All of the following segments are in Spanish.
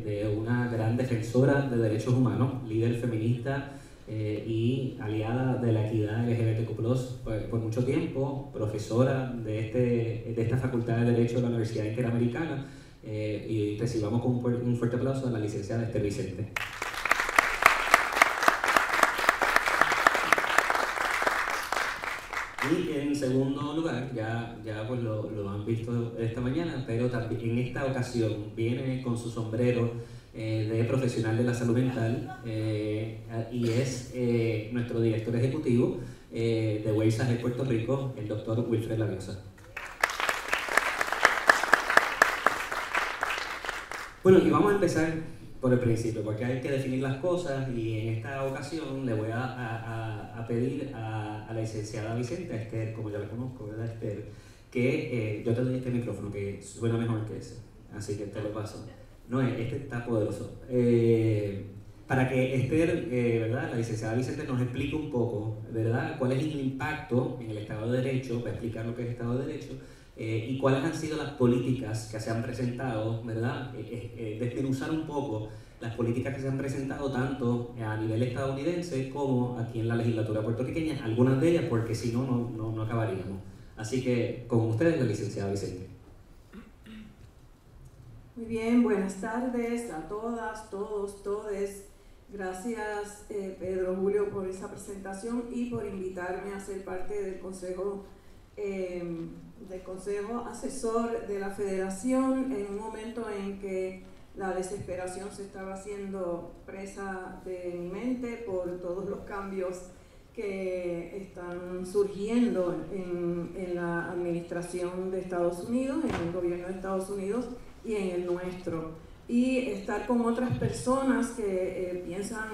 de una gran defensora de derechos humanos, líder feminista y aliada de la equidad LGBTQ+, por mucho tiempo, profesora de esta Facultad de Derecho de la Universidad Interamericana, y recibamos con un fuerte aplauso a la licenciada Esther Vicente. Y en segundo lugar, ya pues lo han visto esta mañana, pero también en esta ocasión viene con su sombrero de profesional de la salud mental y es nuestro director ejecutivo de Weisas de Puerto Rico, el doctor Wilfred Labiosa. Bueno, y vamos a empezar por el principio, porque hay que definir las cosas, y en esta ocasión le voy a pedir a la licenciada Vicente, a Esther, como ya la conozco, ¿verdad, Esther? Que yo te doy este micrófono, que suena mejor que ese, así que te lo paso. No, este está poderoso. Para que Esther, ¿verdad?, la licenciada Vicente nos explique un poco, ¿verdad?, cuál es el impacto en el Estado de Derecho, para explicar lo que es el Estado de Derecho, y cuáles han sido las políticas que se han presentado, ¿verdad? Desmenuzar un poco las políticas que se han presentado tanto a nivel estadounidense como aquí en la legislatura puertorriqueña, algunas de ellas, porque si no, no acabaríamos. Así que con ustedes, la licenciada Vicente. Muy bien, buenas tardes a todas, todos, todes. Gracias, Pedro Julio, por esa presentación y por invitarme a ser parte del Consejo Asesor de la Federación en un momento en que la desesperación se estaba haciendo presa de mi mente por todos los cambios que están surgiendo en la administración de Estados Unidos, en el gobierno de Estados Unidos y en el nuestro. Y estar con otras personas que piensan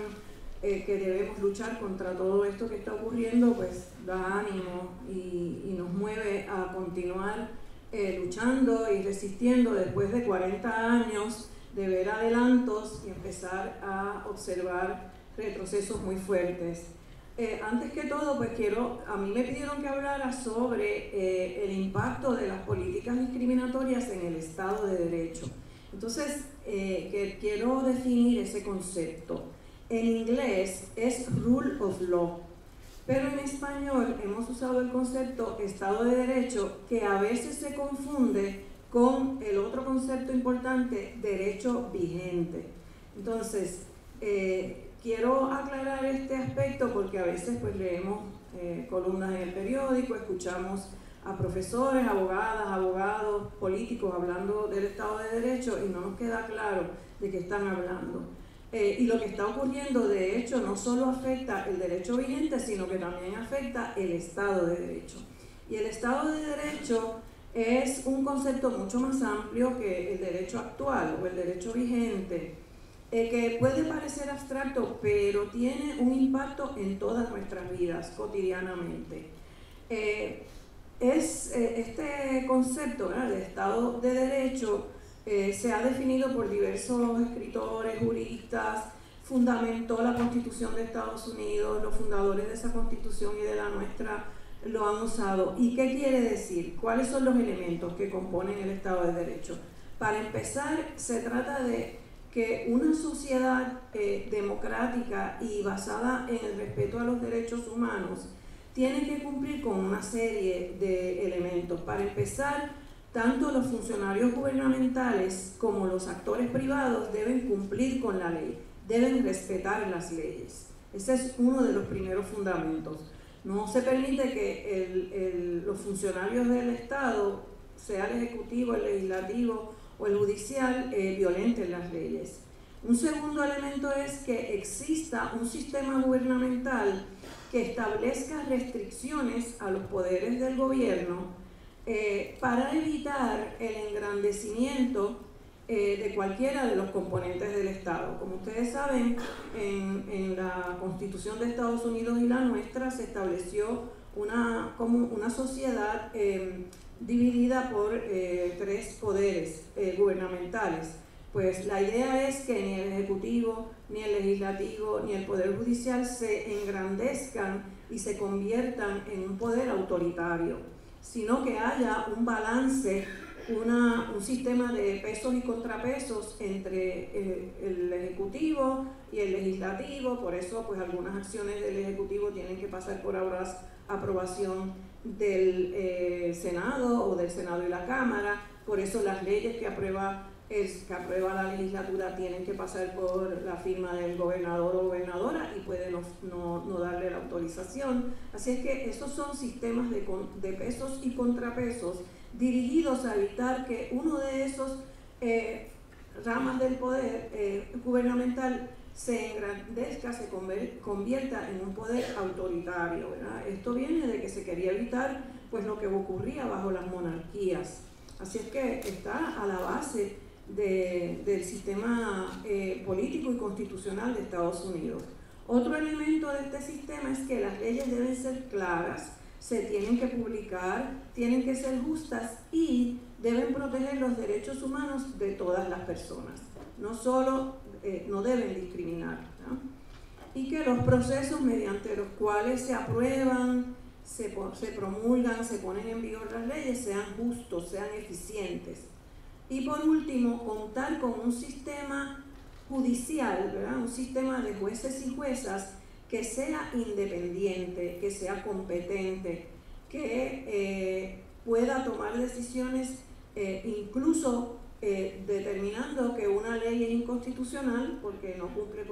que debemos luchar contra todo esto que está ocurriendo, pues da ánimo y nos mueve a continuar luchando y resistiendo después de 40 años de ver adelantos y empezar a observar retrocesos muy fuertes. Antes que todo, pues a mí me pidieron que hablara sobre el impacto de las políticas discriminatorias en el Estado de Derecho. Entonces, quiero definir ese concepto. En inglés es Rule of Law, pero en español hemos usado el concepto Estado de Derecho, que a veces se confunde con el otro concepto importante, derecho vigente. Entonces, quiero aclarar este aspecto porque a veces pues leemos columnas en el periódico, escuchamos a profesores, abogadas, abogados, políticos hablando del Estado de Derecho y no nos queda claro de qué están hablando. Y lo que está ocurriendo, de hecho, no solo afecta el derecho vigente, sino que también afecta el Estado de Derecho. Y el Estado de Derecho es un concepto mucho más amplio que el derecho actual o el derecho vigente, que puede parecer abstracto, pero tiene un impacto en todas nuestras vidas cotidianamente. Este concepto, ¿verdad?, de Estado de Derecho se ha definido por diversos escritores, juristas, fundamentó la Constitución de Estados Unidos, los fundadores de esa Constitución y de la nuestra lo han usado. ¿Y qué quiere decir? ¿Cuáles son los elementos que componen el Estado de Derecho? Para empezar, se trata de que una sociedad democrática y basada en el respeto a los derechos humanos tiene que cumplir con una serie de elementos. Para empezar, tanto los funcionarios gubernamentales como los actores privados deben cumplir con la ley, deben respetar las leyes. Ese es uno de los primeros fundamentos. No se permite que los funcionarios del Estado, sea el ejecutivo, el legislativo o el judicial, violenten las leyes. Un segundo elemento es que exista un sistema gubernamental que establezca restricciones a los poderes del gobierno para evitar el engrandecimiento de cualquiera de los componentes del Estado. Como ustedes saben, en la Constitución de Estados Unidos y la nuestra se estableció como una sociedad dividida por 3 poderes gubernamentales. Pues la idea es que ni el Ejecutivo, ni el Legislativo, ni el Poder Judicial se engrandezcan y se conviertan en un poder autoritario, sino que haya un balance un sistema de pesos y contrapesos entre el Ejecutivo y el Legislativo. Por eso pues algunas acciones del Ejecutivo tienen que pasar por aprobación del Senado o del Senado y la Cámara. Por eso las leyes que aprueba la legislatura tienen que pasar por la firma del gobernador o gobernadora y puede no darle la autorización. Así es que esos son sistemas de pesos y contrapesos dirigidos a evitar que uno de esos ramas del poder gubernamental se engrandezca, se convierta en un poder autoritario, ¿verdad? Esto viene de que se quería evitar pues lo que ocurría bajo las monarquías. Así es que está a la base del sistema político y constitucional de Estados Unidos. Otro elemento de este sistema es que las leyes deben ser claras, se tienen que publicar, tienen que ser justas y deben proteger los derechos humanos de todas las personas. No deben discriminar, ¿no? Y que los procesos mediante los cuales se aprueban, se promulgan, se ponen en vigor las leyes sean justos, sean eficientes. Y por último, contar con un sistema judicial, ¿verdad? Un sistema de jueces y juezas que sea independiente, que sea competente, que pueda tomar decisiones incluso determinando que una ley es inconstitucional porque no cumple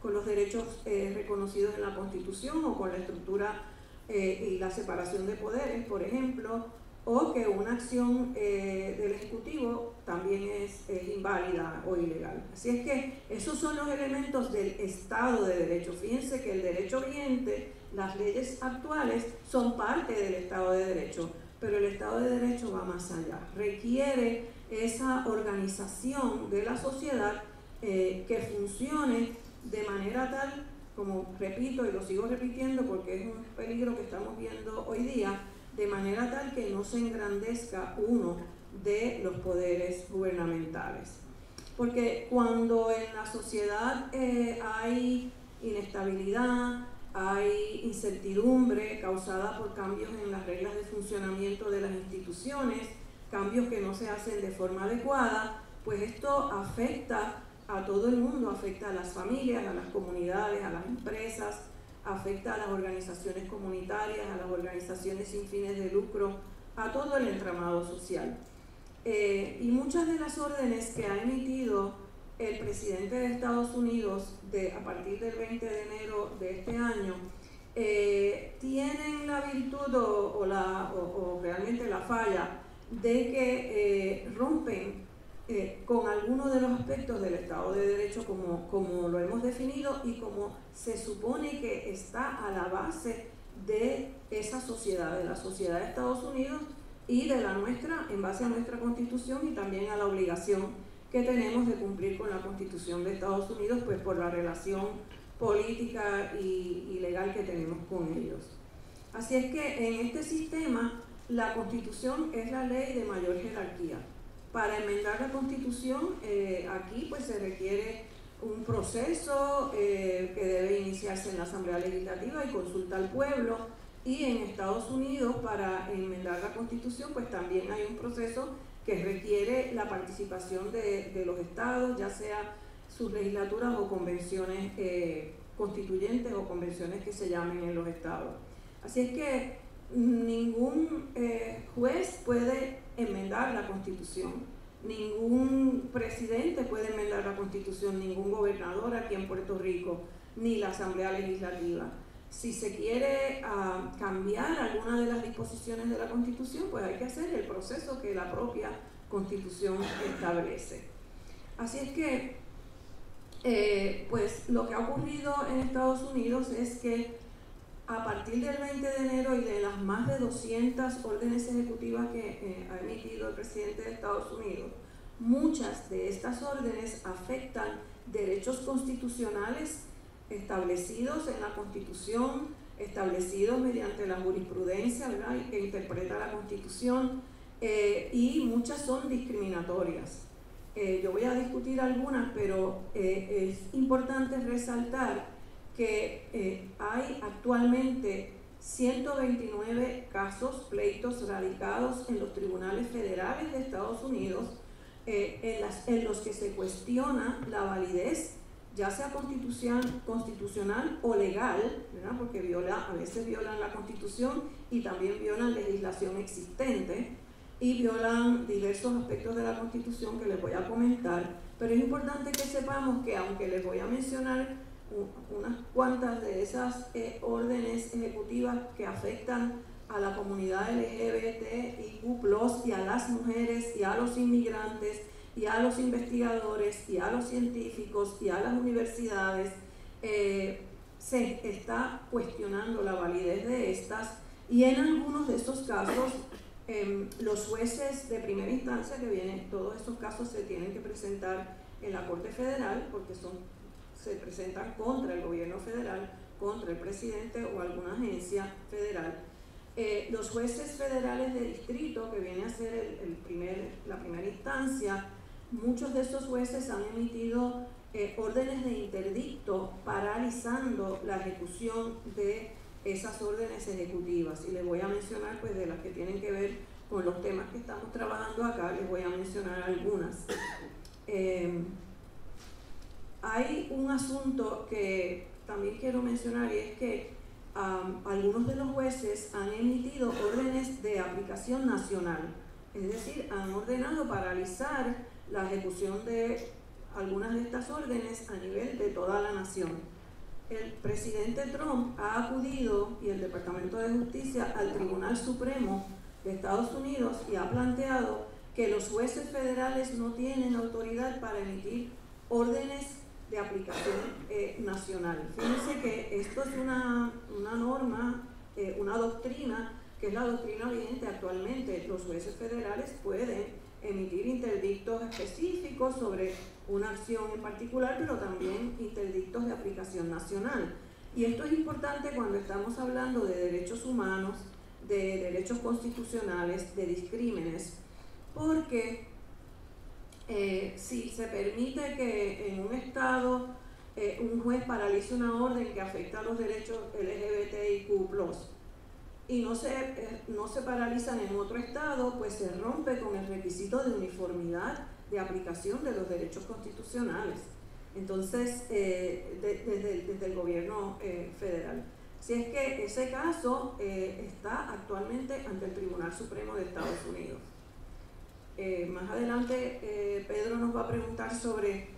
con los derechos reconocidos en la Constitución o con la estructura y la separación de poderes, por ejemplo, o que una acción del Ejecutivo también es inválida o ilegal. Así es que esos son los elementos del Estado de Derecho. Fíjense que el derecho vigente, las leyes actuales, son parte del Estado de Derecho, pero el Estado de Derecho va más allá. Requiere esa organización de la sociedad que funcione de manera tal, como repito y lo sigo repitiendo porque es un peligro que estamos viendo hoy día, de manera tal que no se engrandezca uno de los poderes gubernamentales. Porque cuando en la sociedad hay inestabilidad, hay incertidumbre causada por cambios en las reglas de funcionamiento de las instituciones, cambios que no se hacen de forma adecuada, pues esto afecta a todo el mundo, afecta a las familias, a las comunidades, a las empresas, afecta a las organizaciones comunitarias, a las organizaciones sin fines de lucro, a todo el entramado social. Y muchas de las órdenes que ha emitido el presidente de Estados Unidos a partir del 20 de enero de este año tienen la virtud o realmente la falla de que rompen con algunos de los aspectos del Estado de Derecho como lo hemos definido y como se supone que está a la base de esa sociedad, de la sociedad de Estados Unidos y de la nuestra, en base a nuestra Constitución y también a la obligación que tenemos de cumplir con la Constitución de Estados Unidos, pues por la relación política y legal que tenemos con ellos. Así es que en este sistema la Constitución es la ley de mayor jerarquía. Para enmendar la Constitución, aquí pues se requiere un proceso que debe iniciarse en la Asamblea Legislativa y consulta al pueblo, y en Estados Unidos para enmendar la Constitución pues también hay un proceso que requiere la participación de los estados, ya sea sus legislaturas o convenciones constituyentes o convenciones que se llamen en los estados. Así es que ningún juez puede enmendar la Constitución, ningún presidente puede enmendar la Constitución, ningún gobernador aquí en Puerto Rico, ni la Asamblea Legislativa. Si se quiere cambiar alguna de las disposiciones de la Constitución, pues hay que hacer el proceso que la propia Constitución establece. Así es que pues lo que ha ocurrido en Estados Unidos es que a partir del 20 de enero y de las más de 200 órdenes ejecutivas que ha emitido el presidente de Estados Unidos, muchas de estas órdenes afectan derechos constitucionales establecidos en la Constitución, establecidos mediante la jurisprudencia, ¿verdad?, que interpreta la Constitución, y muchas son discriminatorias. Yo voy a discutir algunas, pero es importante resaltar que hay actualmente 129 casos, pleitos radicados en los tribunales federales de Estados Unidos, en los que se cuestiona la validez, ya sea constitucional o legal, ¿verdad? Porque a veces violan la Constitución y también violan legislación existente y violan diversos aspectos de la Constitución que les voy a comentar, pero es importante que sepamos que aunque les voy a mencionar unas cuantas de esas órdenes ejecutivas que afectan a la comunidad LGBTIQ+, y a las mujeres, y a los inmigrantes, y a los investigadores, y a los científicos, y a las universidades, se está cuestionando la validez de estas, y en algunos de estos casos, los jueces de primera instancia que vienen, todos estos casos se tienen que presentar en la Corte Federal, porque se presentan contra el gobierno federal, contra el presidente o alguna agencia federal. Los jueces federales de distrito, que viene a ser la primera instancia, muchos de estos jueces han emitido órdenes de interdicto paralizando la ejecución de esas órdenes ejecutivas. Y les voy a mencionar, pues, de las que tienen que ver con los temas que estamos trabajando acá, les voy a mencionar algunas. Hay un asunto que también quiero mencionar, y es que algunos de los jueces han emitido órdenes de aplicación nacional, es decir, han ordenado paralizar la ejecución de algunas de estas órdenes a nivel de toda la nación. El presidente Trump ha acudido, y el Departamento de Justicia, al Tribunal Supremo de Estados Unidos y ha planteado que los jueces federales no tienen autoridad para emitir órdenes de aplicación nacional. Fíjense que esto es una norma, una doctrina, que es la doctrina vigente actualmente. Los jueces federales pueden emitir interdictos específicos sobre una acción en particular, pero también interdictos de aplicación nacional. Y esto es importante cuando estamos hablando de derechos humanos, de derechos constitucionales, de discrímenes, porque si se permite que en un estado un juez paralice una orden que afecta a los derechos LGBTIQ+, y no se paralizan en otro estado, pues se rompe con el requisito de uniformidad de aplicación de los derechos constitucionales. Entonces, desde el gobierno federal. Si es que ese caso está actualmente ante el Tribunal Supremo de Estados Unidos. Más adelante Pedro nos va a preguntar sobre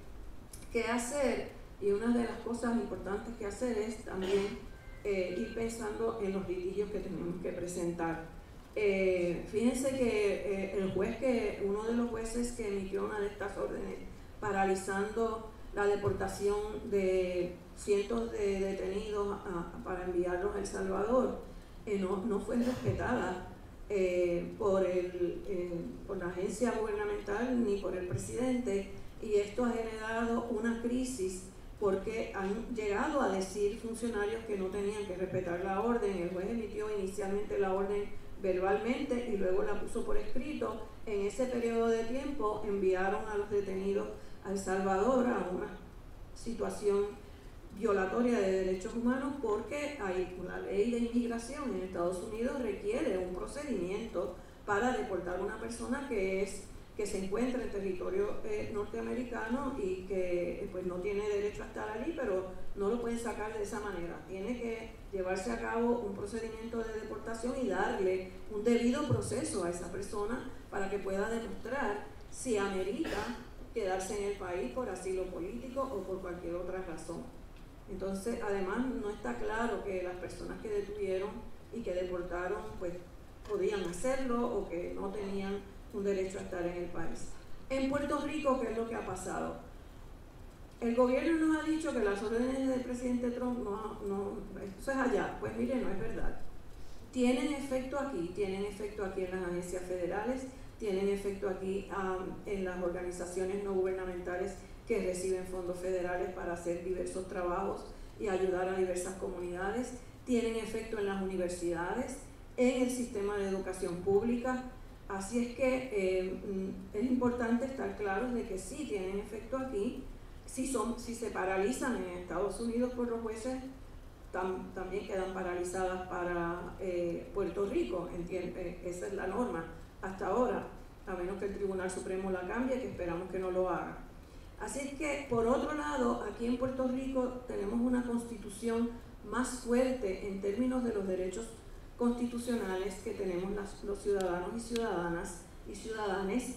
qué hacer, y una de las cosas importantes que hacer es también ir pensando en los litigios que tenemos que presentar. Fíjense que uno de los jueces que emitió una de estas órdenes paralizando la deportación de cientos de detenidos para enviarlos a El Salvador, no fue respetada por la agencia gubernamental ni por el presidente, y esto ha generado una crisis porque han llegado a decir funcionarios que no tenían que respetar la orden. El juez emitió inicialmente la orden verbalmente y luego la puso por escrito. En ese periodo de tiempo enviaron a los detenidos a El Salvador a una situación violatoria de derechos humanos, porque la ley de inmigración en Estados Unidos requiere un procedimiento para deportar a una persona que se encuentra en territorio norteamericano y que pues no tiene derecho a estar allí, pero no lo pueden sacar de esa manera. Tiene que llevarse a cabo un procedimiento de deportación y darle un debido proceso a esa persona para que pueda demostrar si amerita quedarse en el país por asilo político o por cualquier otra razón. Entonces, además, no está claro que las personas que detuvieron y que deportaron pues podían hacerlo o que no tenían un derecho a estar en el país. En Puerto Rico, ¿qué es lo que ha pasado? El gobierno nos ha dicho que las órdenes del presidente Trump eso es allá. Pues mire, no es verdad. Tienen efecto aquí en las agencias federales, tienen efecto aquí en las organizaciones no gubernamentales que reciben fondos federales para hacer diversos trabajos y ayudar a diversas comunidades, tienen efecto en las universidades, en el sistema de educación pública. Así es que es importante estar claros de que sí tienen efecto aquí. Si se paralizan en Estados Unidos por los jueces, también quedan paralizadas para Puerto Rico, esa es la norma hasta ahora, a menos que el Tribunal Supremo la cambie, que esperamos que no lo haga. Así es que, por otro lado, aquí en Puerto Rico tenemos una constitución más fuerte en términos de los derechos constitucionales que tenemos los ciudadanos y ciudadanas y ciudadanes,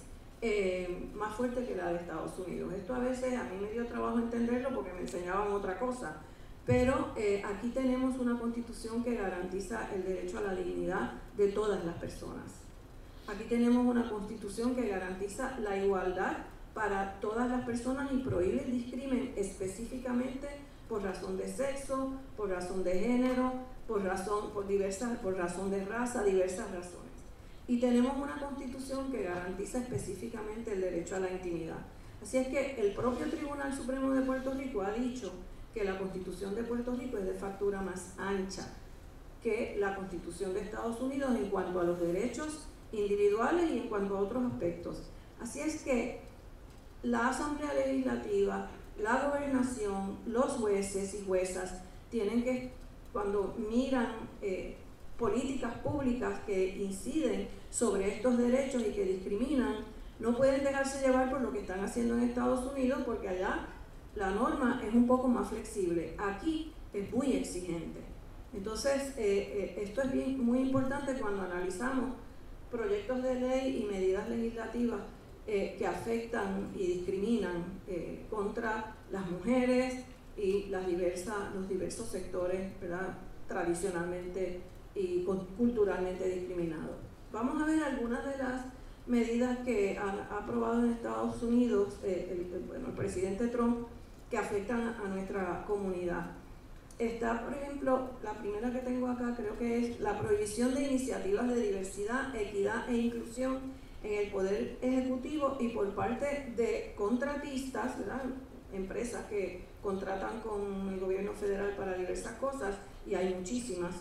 más fuerte que la de Estados Unidos. Esto a veces a mí me dio trabajo entenderlo porque me enseñaban otra cosa, pero aquí tenemos una constitución que garantiza el derecho a la dignidad de todas las personas. Aquí tenemos una constitución que garantiza la igualdad para todas las personas y prohíbe el discrimen específicamente por razón de sexo, por razón de género, por razón de raza, diversas razones. Y tenemos una constitución que garantiza específicamente el derecho a la intimidad. Así es que el propio Tribunal Supremo de Puerto Rico ha dicho que la Constitución de Puerto Rico es de factura más ancha que la Constitución de Estados Unidos en cuanto a los derechos individuales y en cuanto a otros aspectos. Así es que la Asamblea Legislativa, la Gobernación, los jueces y juezas tienen que, cuando miran políticas públicas que inciden sobre estos derechos y que discriminan, no pueden dejarse llevar por lo que están haciendo en Estados Unidos, porque allá la norma es un poco más flexible. Aquí es muy exigente. Entonces, esto es muy importante cuando analizamos proyectos de ley y medidas legislativas que afectan y discriminan contra las mujeres y los diversos sectores, ¿verdad?, tradicionalmente y culturalmente discriminados. Vamos a ver algunas de las medidas que ha aprobado en Estados Unidos el presidente Trump, que afectan a nuestra comunidad. Está, por ejemplo, la primera que tengo acá, creo que es la prohibición de iniciativas de diversidad, equidad e inclusión en el Poder Ejecutivo y por parte de contratistas, ¿verdad?, empresas que contratan con el gobierno federal para diversas cosas, y hay muchísimas,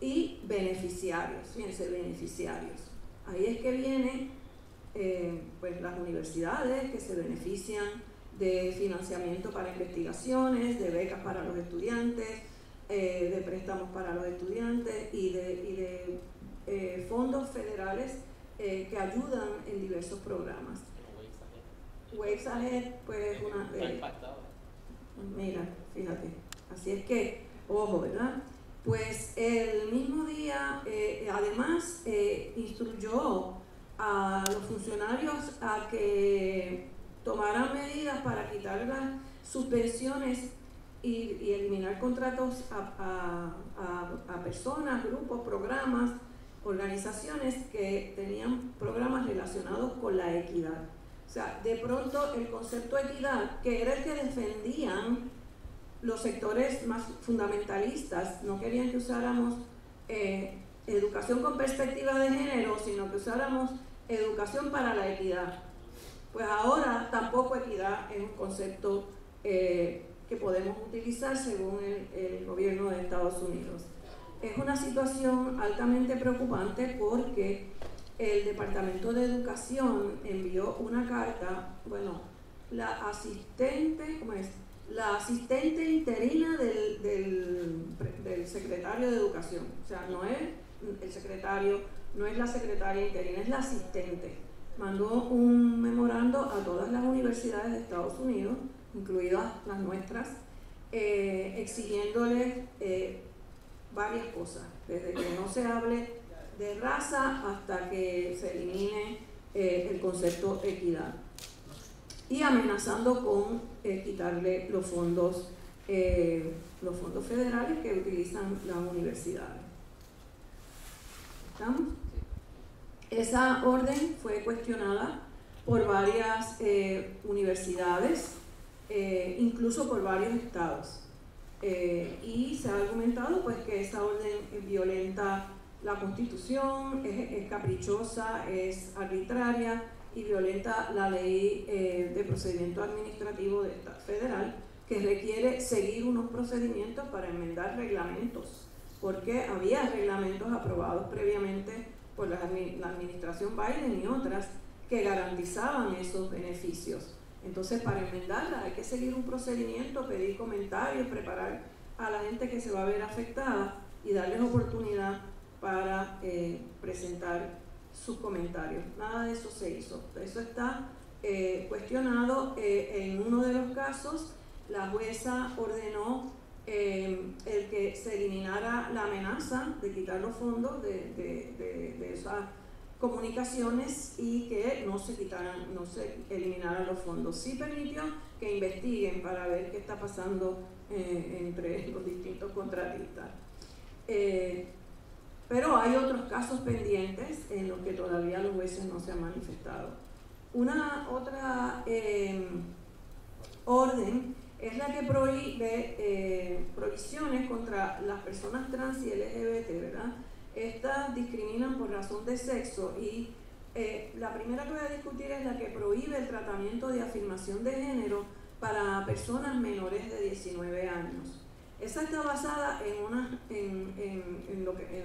y beneficiarios, fíjense, beneficiarios. Ahí es que vienen pues las universidades que se benefician de financiamiento para investigaciones, de becas para los estudiantes, de préstamos para los estudiantes y de fondos federales que ayudan en diversos programas. Waves Ahead, pues una... mira, fíjate, así es que, ojo, ¿verdad? Pues el mismo día, además, instruyó a los funcionarios a que tomaran medidas para quitar las subvenciones y eliminar contratos a personas, grupos, programas, organizaciones que tenían programas relacionados con la equidad. O sea, de pronto el concepto de equidad, que era el que defendían los sectores más fundamentalistas, no querían que usáramos educación con perspectiva de género, sino que usáramos educación para la equidad. Pues ahora tampoco equidad es un concepto que podemos utilizar según el gobierno de Estados Unidos. Es una situación altamente preocupante porque el Departamento de Educación envió una carta, bueno, la asistente interina del secretario de Educación, o sea, no es el secretario, no es la secretaria interina, es la asistente. Mandó un memorando a todas las universidades de Estados Unidos, incluidas las nuestras, exigiéndoles varias cosas, desde que no se hable de raza hasta que se elimine el concepto equidad, y amenazando con quitarle los fondos federales que utilizan las universidades. ¿Estamos? Esa orden fue cuestionada por varias universidades, incluso por varios estados, y se ha argumentado pues que esa orden violenta la Constitución, es caprichosa, es arbitraria y violenta la ley de procedimiento administrativo federal, que requiere seguir unos procedimientos para enmendar reglamentos, porque había reglamentos aprobados previamente por la administración Biden y otras que garantizaban esos beneficios. Entonces, para enmendarla hay que seguir un procedimiento, pedir comentarios, preparar a la gente que se va a ver afectada y darles oportunidad para presentar sus comentarios. Nada de eso se hizo. Eso está cuestionado. En uno de los casos, la jueza ordenó el que se eliminara la amenaza de quitar los fondos de esas comunicaciones y que no se eliminaran los fondos. Sí permitió que investiguen para ver qué está pasando entre los distintos contratistas. Pero hay otros casos pendientes en los que todavía los jueces no se han manifestado. Otra orden es la que prohíbe prohibiciones contra las personas trans y LGBT, ¿verdad? Estas discriminan por razón de sexo y la primera que voy a discutir es la que prohíbe el tratamiento de afirmación de género para personas menores de 19 años. Esa está basada en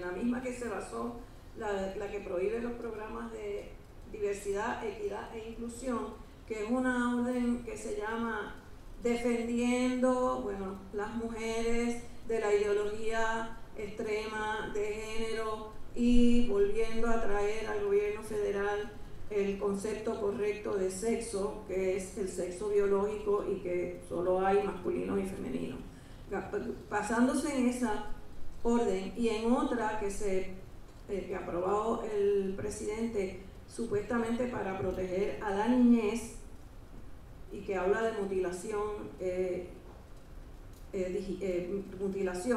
la misma que se basó la que prohíbe los programas de diversidad, equidad e inclusión, que es una orden que se llama Defendiendo las mujeres de la ideología extrema de género y volviendo a traer al gobierno federal el concepto correcto de sexo, que es el sexo biológico y que solo hay masculino y femenino. Basándose en esa orden y en otra que ha aprobado el presidente supuestamente para proteger a la niñez y que habla de mutilación,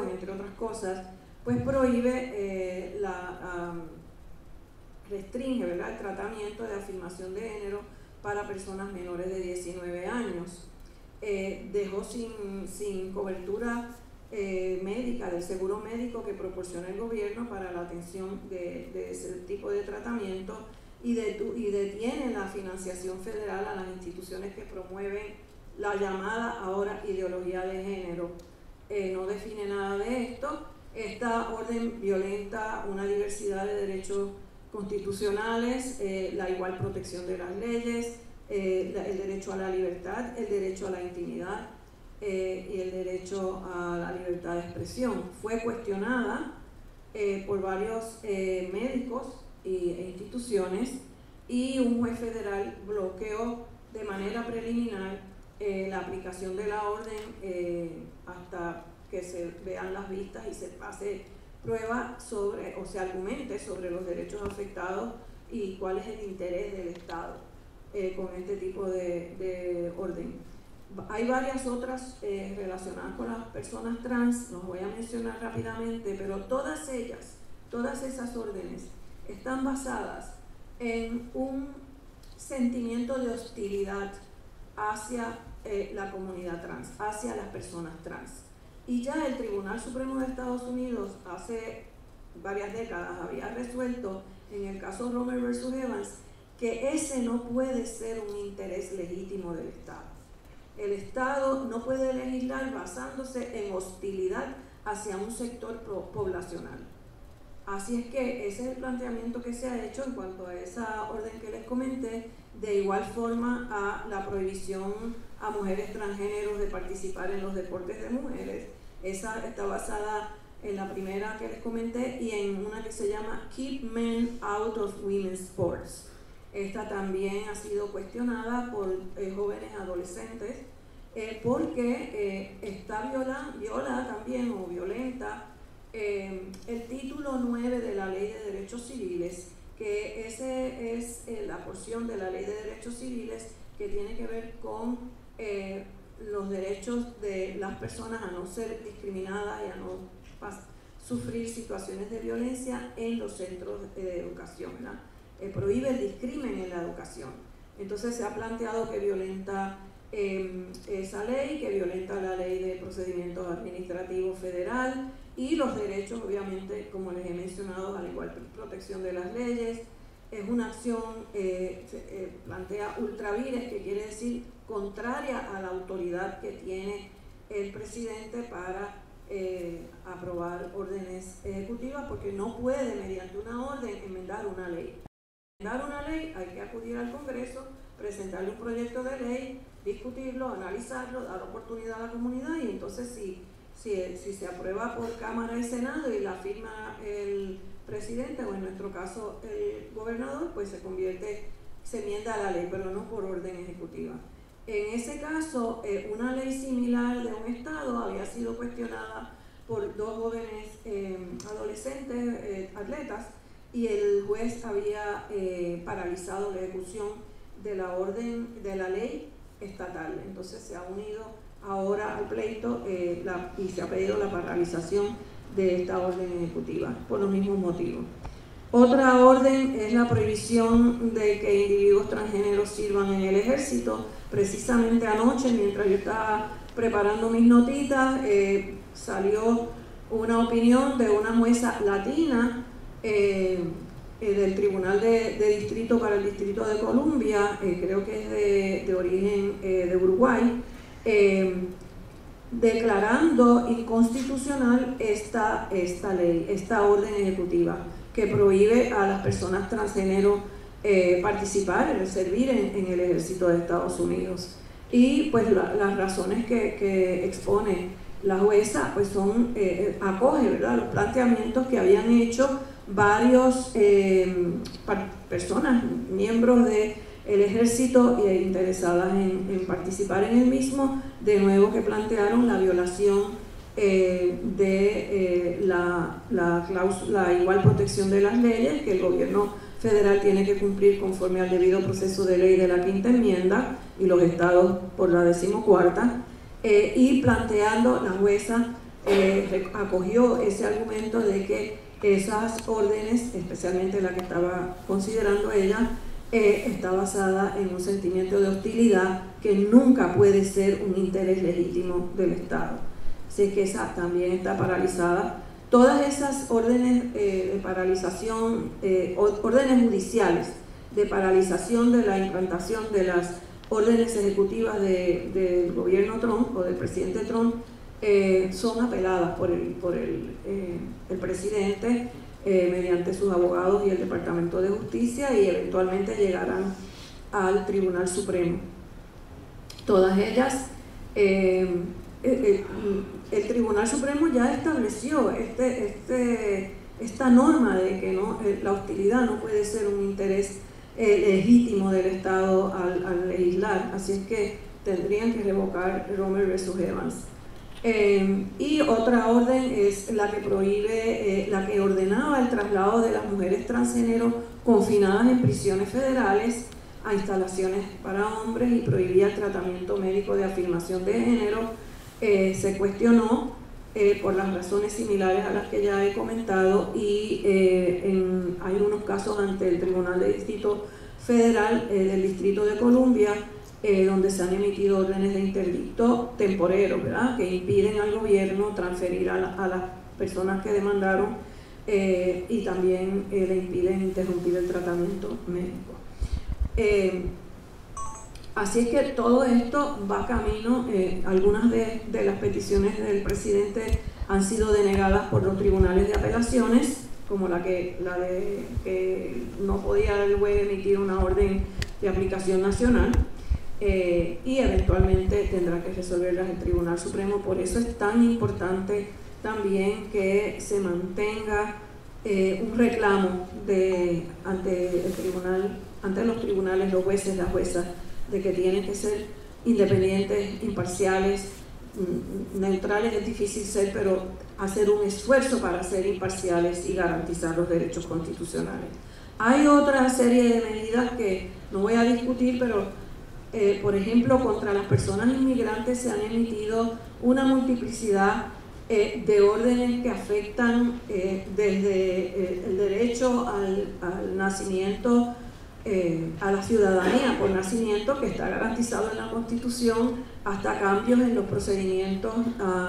entre otras cosas, pues prohíbe, restringe, ¿verdad?, el tratamiento de afirmación de género para personas menores de 19 años. Dejó sin cobertura médica del seguro médico que proporciona el gobierno para la atención de ese tipo de tratamiento y detiene la financiación federal a las instituciones que promueven la llamada ahora ideología de género. No define nada de esto. Esta orden violenta una diversidad de derechos constitucionales, la igual protección de las leyes, el derecho a la libertad, el derecho a la intimidad y el derecho a la libertad de expresión. Fue cuestionada por varios médicos e instituciones y un juez federal bloqueó de manera preliminar la aplicación de la orden hasta que se vean las vistas y se pase prueba o se argumente sobre los derechos afectados y cuál es el interés del Estado con este tipo de orden. Hay varias otras relacionadas con las personas trans, los voy a mencionar rápidamente, pero todas esas órdenes están basadas en un sentimiento de hostilidad hacia la comunidad trans, hacia las personas trans. Y ya el Tribunal Supremo de Estados Unidos hace varias décadas había resuelto en el caso Romer versus Evans que ese no puede ser un interés legítimo del Estado. El Estado no puede legislar basándose en hostilidad hacia un sector poblacional. Así es que ese es el planteamiento que se ha hecho en cuanto a esa orden que les comenté, de igual forma a la prohibición a mujeres transgéneros de participar en los deportes de mujeres. Esa está basada en la primera que les comenté y en una que se llama Keep Men Out of Women's Sports. Esta también ha sido cuestionada por jóvenes adolescentes porque viola también o violenta el título 9 de la Ley de Derechos Civiles, que ese es la porción de la Ley de Derechos Civiles que tiene que ver con los derechos de las personas a no ser discriminadas y a no sufrir situaciones de violencia en los centros de educación, ¿verdad? Prohíbe el discrimen en la educación. Entonces se ha planteado que violenta esa ley, que violenta la Ley de Procedimientos Administrativos Federal y los derechos, obviamente, como les he mencionado, a la igual protección de las leyes. Es una acción, plantea ultra vires, que quiere decir contraria a la autoridad que tiene el presidente para aprobar órdenes ejecutivas, porque no puede, mediante una orden, enmendar una ley. Para enmendar una ley hay que acudir al Congreso, presentarle un proyecto de ley, discutirlo, analizarlo, dar oportunidad a la comunidad y entonces si si se aprueba por Cámara y Senado y la firma el presidente, o en nuestro caso el gobernador, pues se enmienda a la ley, pero no por orden ejecutiva. En ese caso, una ley similar de un estado había sido cuestionada por dos jóvenes adolescentes, atletas, y el juez había paralizado la ejecución de la orden de la ley estatal. Entonces se ha unido ahora al pleito y se ha pedido la paralización de esta orden ejecutiva por los mismos motivos. Otra orden es la prohibición de que individuos transgéneros sirvan en el ejército. Precisamente anoche, mientras yo estaba preparando mis notitas, salió una opinión de una jueza latina del Tribunal de Distrito para el Distrito de Columbia, creo que es de origen de Uruguay, declarando inconstitucional esta ley, esta orden ejecutiva que prohíbe a las personas transgénero participar, servir en el ejército de Estados Unidos. Y pues las razones que expone la jueza pues son, acoge, ¿verdad?, los planteamientos que habían hecho varios personas, miembros del ejército interesadas en participar en el mismo, de nuevo que plantearon la violación de la igual protección de las leyes que el gobierno federal tiene que cumplir conforme al debido proceso de ley de la Quinta Enmienda y los estados por la 14ª, y planteando, la jueza acogió ese argumento de que esas órdenes, especialmente la que estaba considerando ella, está basada en un sentimiento de hostilidad que nunca puede ser un interés legítimo del Estado. Así que esa también está paralizada. Todas esas órdenes de paralización, órdenes judiciales de paralización de la implantación de las órdenes ejecutivas del gobierno Trump o del presidente Trump, son apeladas por el presidente mediante sus abogados y el Departamento de Justicia, y eventualmente llegarán al Tribunal Supremo. Todas ellas, el Tribunal Supremo ya estableció esta norma de que la hostilidad no puede ser un interés legítimo del Estado al legislar, así es que tendrían que revocar Romer versus Evans. Y otra orden es la que prohíbe, la que ordenaba el traslado de las mujeres transgénero confinadas en prisiones federales a instalaciones para hombres y prohibía el tratamiento médico de afirmación de género. Se cuestionó por las razones similares a las que ya he comentado, y hay unos casos ante el Tribunal de Distrito Federal del Distrito de Columbia, donde se han emitido órdenes de interdicto temporero, ¿verdad?, que impiden al gobierno transferir a las personas que demandaron y también le impiden interrumpir el tratamiento médico. Así es que todo esto va camino. Algunas de las peticiones del presidente han sido denegadas por los tribunales de apelaciones, como la de que no podía el juez emitir una orden de aplicación nacional, y eventualmente tendrá que resolverlas el Tribunal Supremo. Por eso es tan importante también que se mantenga un reclamo ante los tribunales, los jueces, las juezas, de que tienen que ser independientes, imparciales, neutrales es difícil ser, pero hacer un esfuerzo para ser imparciales y garantizar los derechos constitucionales. Hay otra serie de medidas que no voy a discutir, pero por ejemplo, contra las personas inmigrantes se han emitido una multiplicidad de órdenes que afectan desde el derecho al nacimiento, a la ciudadanía por nacimiento, que está garantizado en la Constitución, hasta cambios en los procedimientos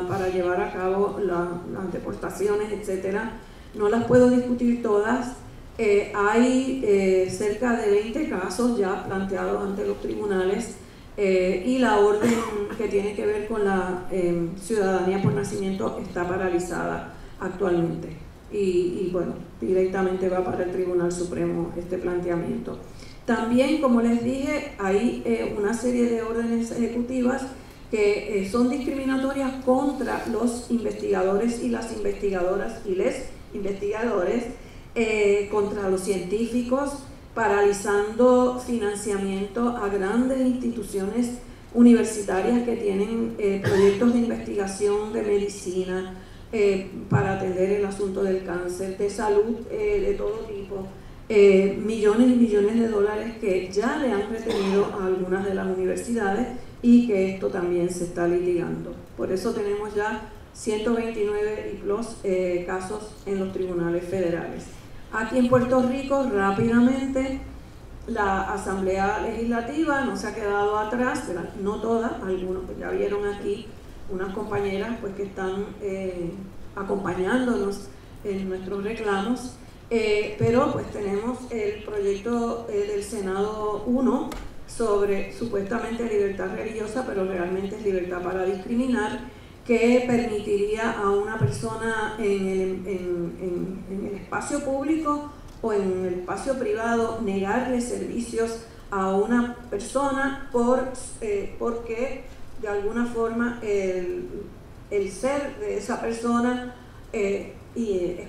para llevar a cabo las deportaciones, etcétera. No las puedo discutir todas. Hay cerca de 20 casos ya planteados ante los tribunales, y la orden que tiene que ver con la ciudadanía por nacimiento está paralizada actualmente. Y bueno, directamente va para el Tribunal Supremo este planteamiento. También, como les dije, hay una serie de órdenes ejecutivas que son discriminatorias contra los investigadores y las investigadoras y les investigadores, contra los científicos, paralizando financiamiento a grandes instituciones universitarias que tienen proyectos de investigación de medicina para atender el asunto del cáncer, de salud de todo tipo. Millones y millones de dólares que ya le han retenido a algunas de las universidades y que esto también se está litigando. Por eso tenemos ya 129 y plus casos en los tribunales federales. Aquí en Puerto Rico, rápidamente, la Asamblea Legislativa no se ha quedado atrás, no todas, algunos pues ya vieron aquí unas compañeras pues que están acompañándonos en nuestros reclamos, pero pues tenemos el proyecto del Senado 1 sobre supuestamente libertad religiosa, pero realmente es libertad para discriminar, que permitiría a una persona en el espacio público o en el espacio privado negarle servicios a una persona porque de alguna forma el ser de esa persona es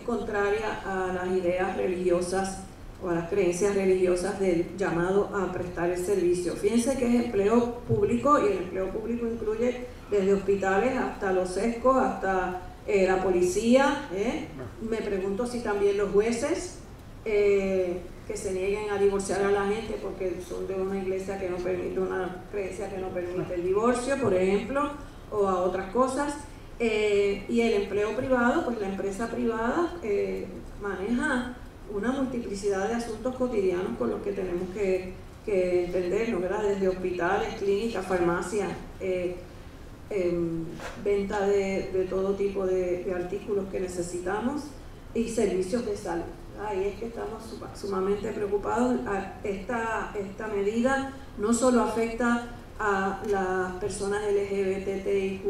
contraria a las ideas religiosas o a las creencias religiosas del llamado a prestar el servicio. Fíjense que es empleo público, y el empleo público incluye desde hospitales hasta los sescos, hasta la policía. Me pregunto si también los jueces que se nieguen a divorciar a la gente porque son de una iglesia que no permite, una creencia que no permite el divorcio, por ejemplo, o a otras cosas. Y el empleo privado, pues la empresa privada maneja una multiplicidad de asuntos cotidianos con los que tenemos que entendernos, ¿verdad? Desde hospitales, clínicas, farmacias, venta de todo tipo de artículos que necesitamos y servicios de salud. Ahí es que estamos sumamente preocupados. Esta medida no solo afecta a las personas LGBTIQ+,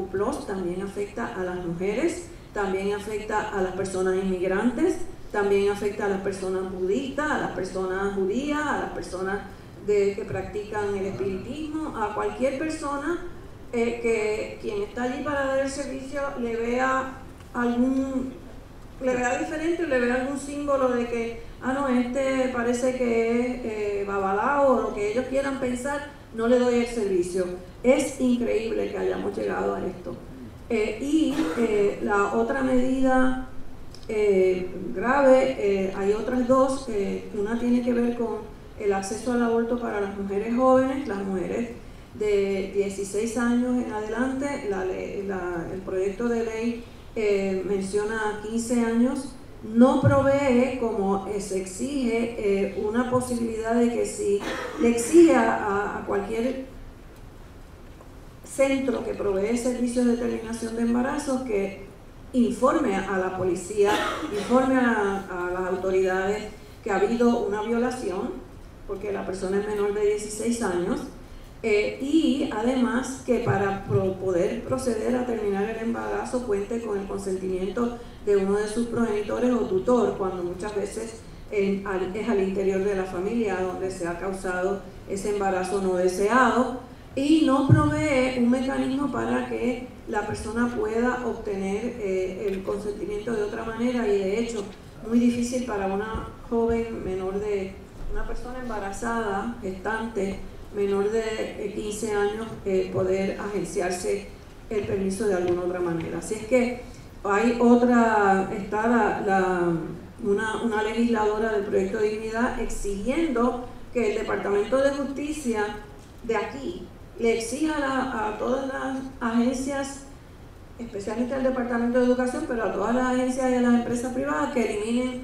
también afecta a las mujeres, también afecta a las personas inmigrantes, también afecta a las personas budistas, a las personas judías, a las personas que practican el espiritismo, a cualquier persona que quien está allí para dar el servicio le vea diferente, le vea algún símbolo de que, no, este parece que es babalao, o lo que ellos quieran pensar, no le doy el servicio. Es increíble que hayamos llegado a esto. Y la otra medida grave, hay otras dos. Una tiene que ver con el acceso al aborto para las mujeres jóvenes, las mujeres de 16 años en adelante. El proyecto de ley menciona 15 años, no provee, como se exige, una posibilidad de que si le exige a cualquier centro que provee servicios de terminación de embarazos que informe a la policía, informe a las autoridades que ha habido una violación, porque la persona es menor de 16 años, y además que para poder proceder a terminar el embarazo cuente con el consentimiento de uno de sus progenitores o tutor, cuando muchas veces es al interior de la familia donde se ha causado ese embarazo no deseado, y no provee un mecanismo para que la persona pueda obtener el consentimiento de otra manera, y de hecho muy difícil para una joven menor de, una persona embarazada, gestante, menor de 15 años, poder agenciarse el permiso de alguna otra manera. Así es que hay otra, está una legisladora del proyecto de Dignidad exigiendo que el Departamento de Justicia de aquí le exija a todas las agencias, especialmente al Departamento de Educación, pero a todas las agencias y a las empresas privadas, que eliminen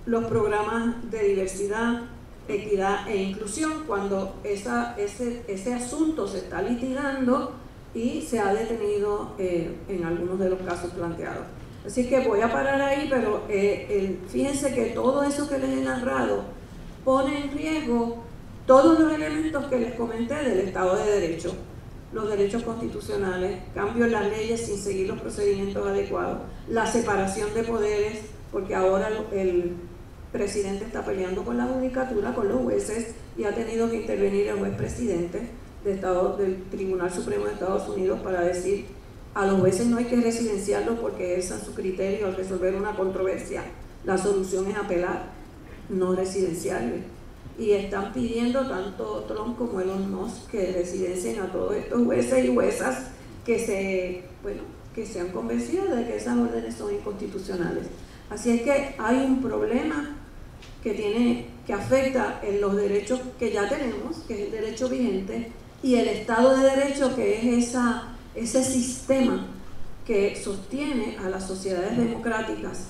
los programas de diversidad, equidad e inclusión cuando ese asunto se está litigando y se ha detenido en algunos de los casos planteados. Así que voy a parar ahí, pero fíjense que todo eso que les he narrado pone en riesgo todos los elementos que les comenté del Estado de Derecho, los derechos constitucionales, cambios en las leyes sin seguir los procedimientos adecuados, la separación de poderes, porque ahora el presidente está peleando con la judicatura, con los jueces, y ha tenido que intervenir el juez presidente del Tribunal Supremo de Estados Unidos para decir a los jueces no hay que residenciarlos porque ese es su criterio al resolver una controversia. La solución es apelar, no residenciarles. Y están pidiendo tanto Trump como Elon Musk que residencien a todos estos jueces y juezas que se han convencido de que esas órdenes son inconstitucionales. Así es que hay un problema que afecta en los derechos que ya tenemos, que es el derecho vigente, y el Estado de Derecho, que es ese sistema que sostiene a las sociedades democráticas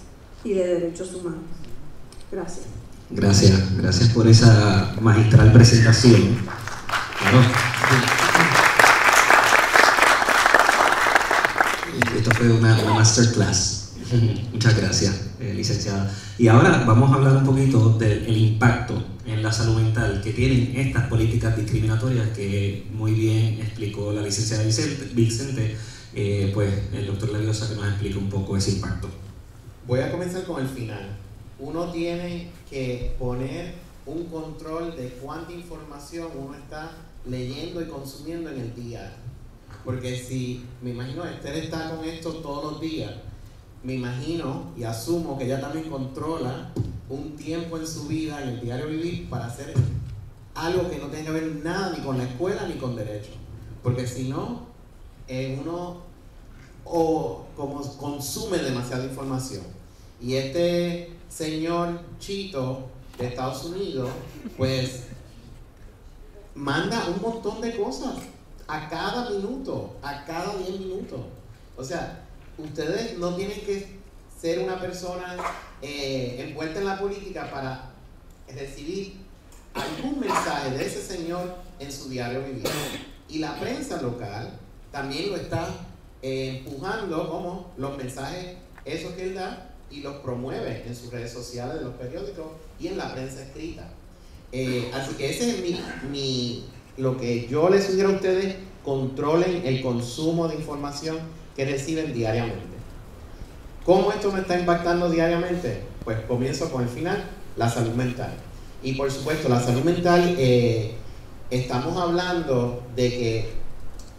y de derechos humanos. Gracias. Gracias por esa magistral presentación. Claro. Esto fue una masterclass. Muchas gracias, licenciada. Y ahora vamos a hablar un poquito del impacto en la salud mental que tienen estas políticas discriminatorias que muy bien explicó la licenciada Vicente, pues el doctor Leviosa que nos explique un poco ese impacto. Voy a comenzar con el final. Uno tiene que poner un control de cuánta información uno está leyendo y consumiendo en el día. Porque si, me imagino, Esther está con esto todos los días, me imagino y asumo que ella también controla un tiempo en su vida, en el diario vivir, para hacer algo que no tenga que ver nada ni con la escuela ni con derecho. Porque si no, uno como consume demasiada información. Y este señor Chito de Estados Unidos, pues, manda un montón de cosas a cada minuto, a cada 10 minutos. O sea, ustedes no tienen que ser una persona envuelta en la política para recibir algún mensaje de ese señor en su diario vivir. Y la prensa local también lo está empujando como los mensajes esos que él da y los promueve en sus redes sociales, de los periódicos y en la prensa escrita. Así que ese es lo que yo les sugiero a ustedes: controlen el consumo de información que reciben diariamente. ¿Cómo esto me está impactando diariamente? Pues comienzo con el final, la salud mental. Y por supuesto, la salud mental, estamos hablando de que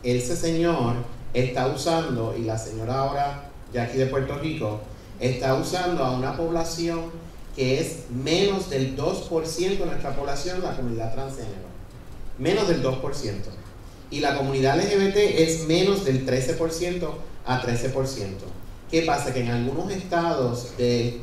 ese señor está usando, y la señora ahora ya aquí de Puerto Rico, está usando a una población que es menos del 2% de nuestra población, la comunidad transgénero. Menos del 2%. Y la comunidad LGBT es menos del 13% a 13%. ¿Qué pasa? Que en algunos estados del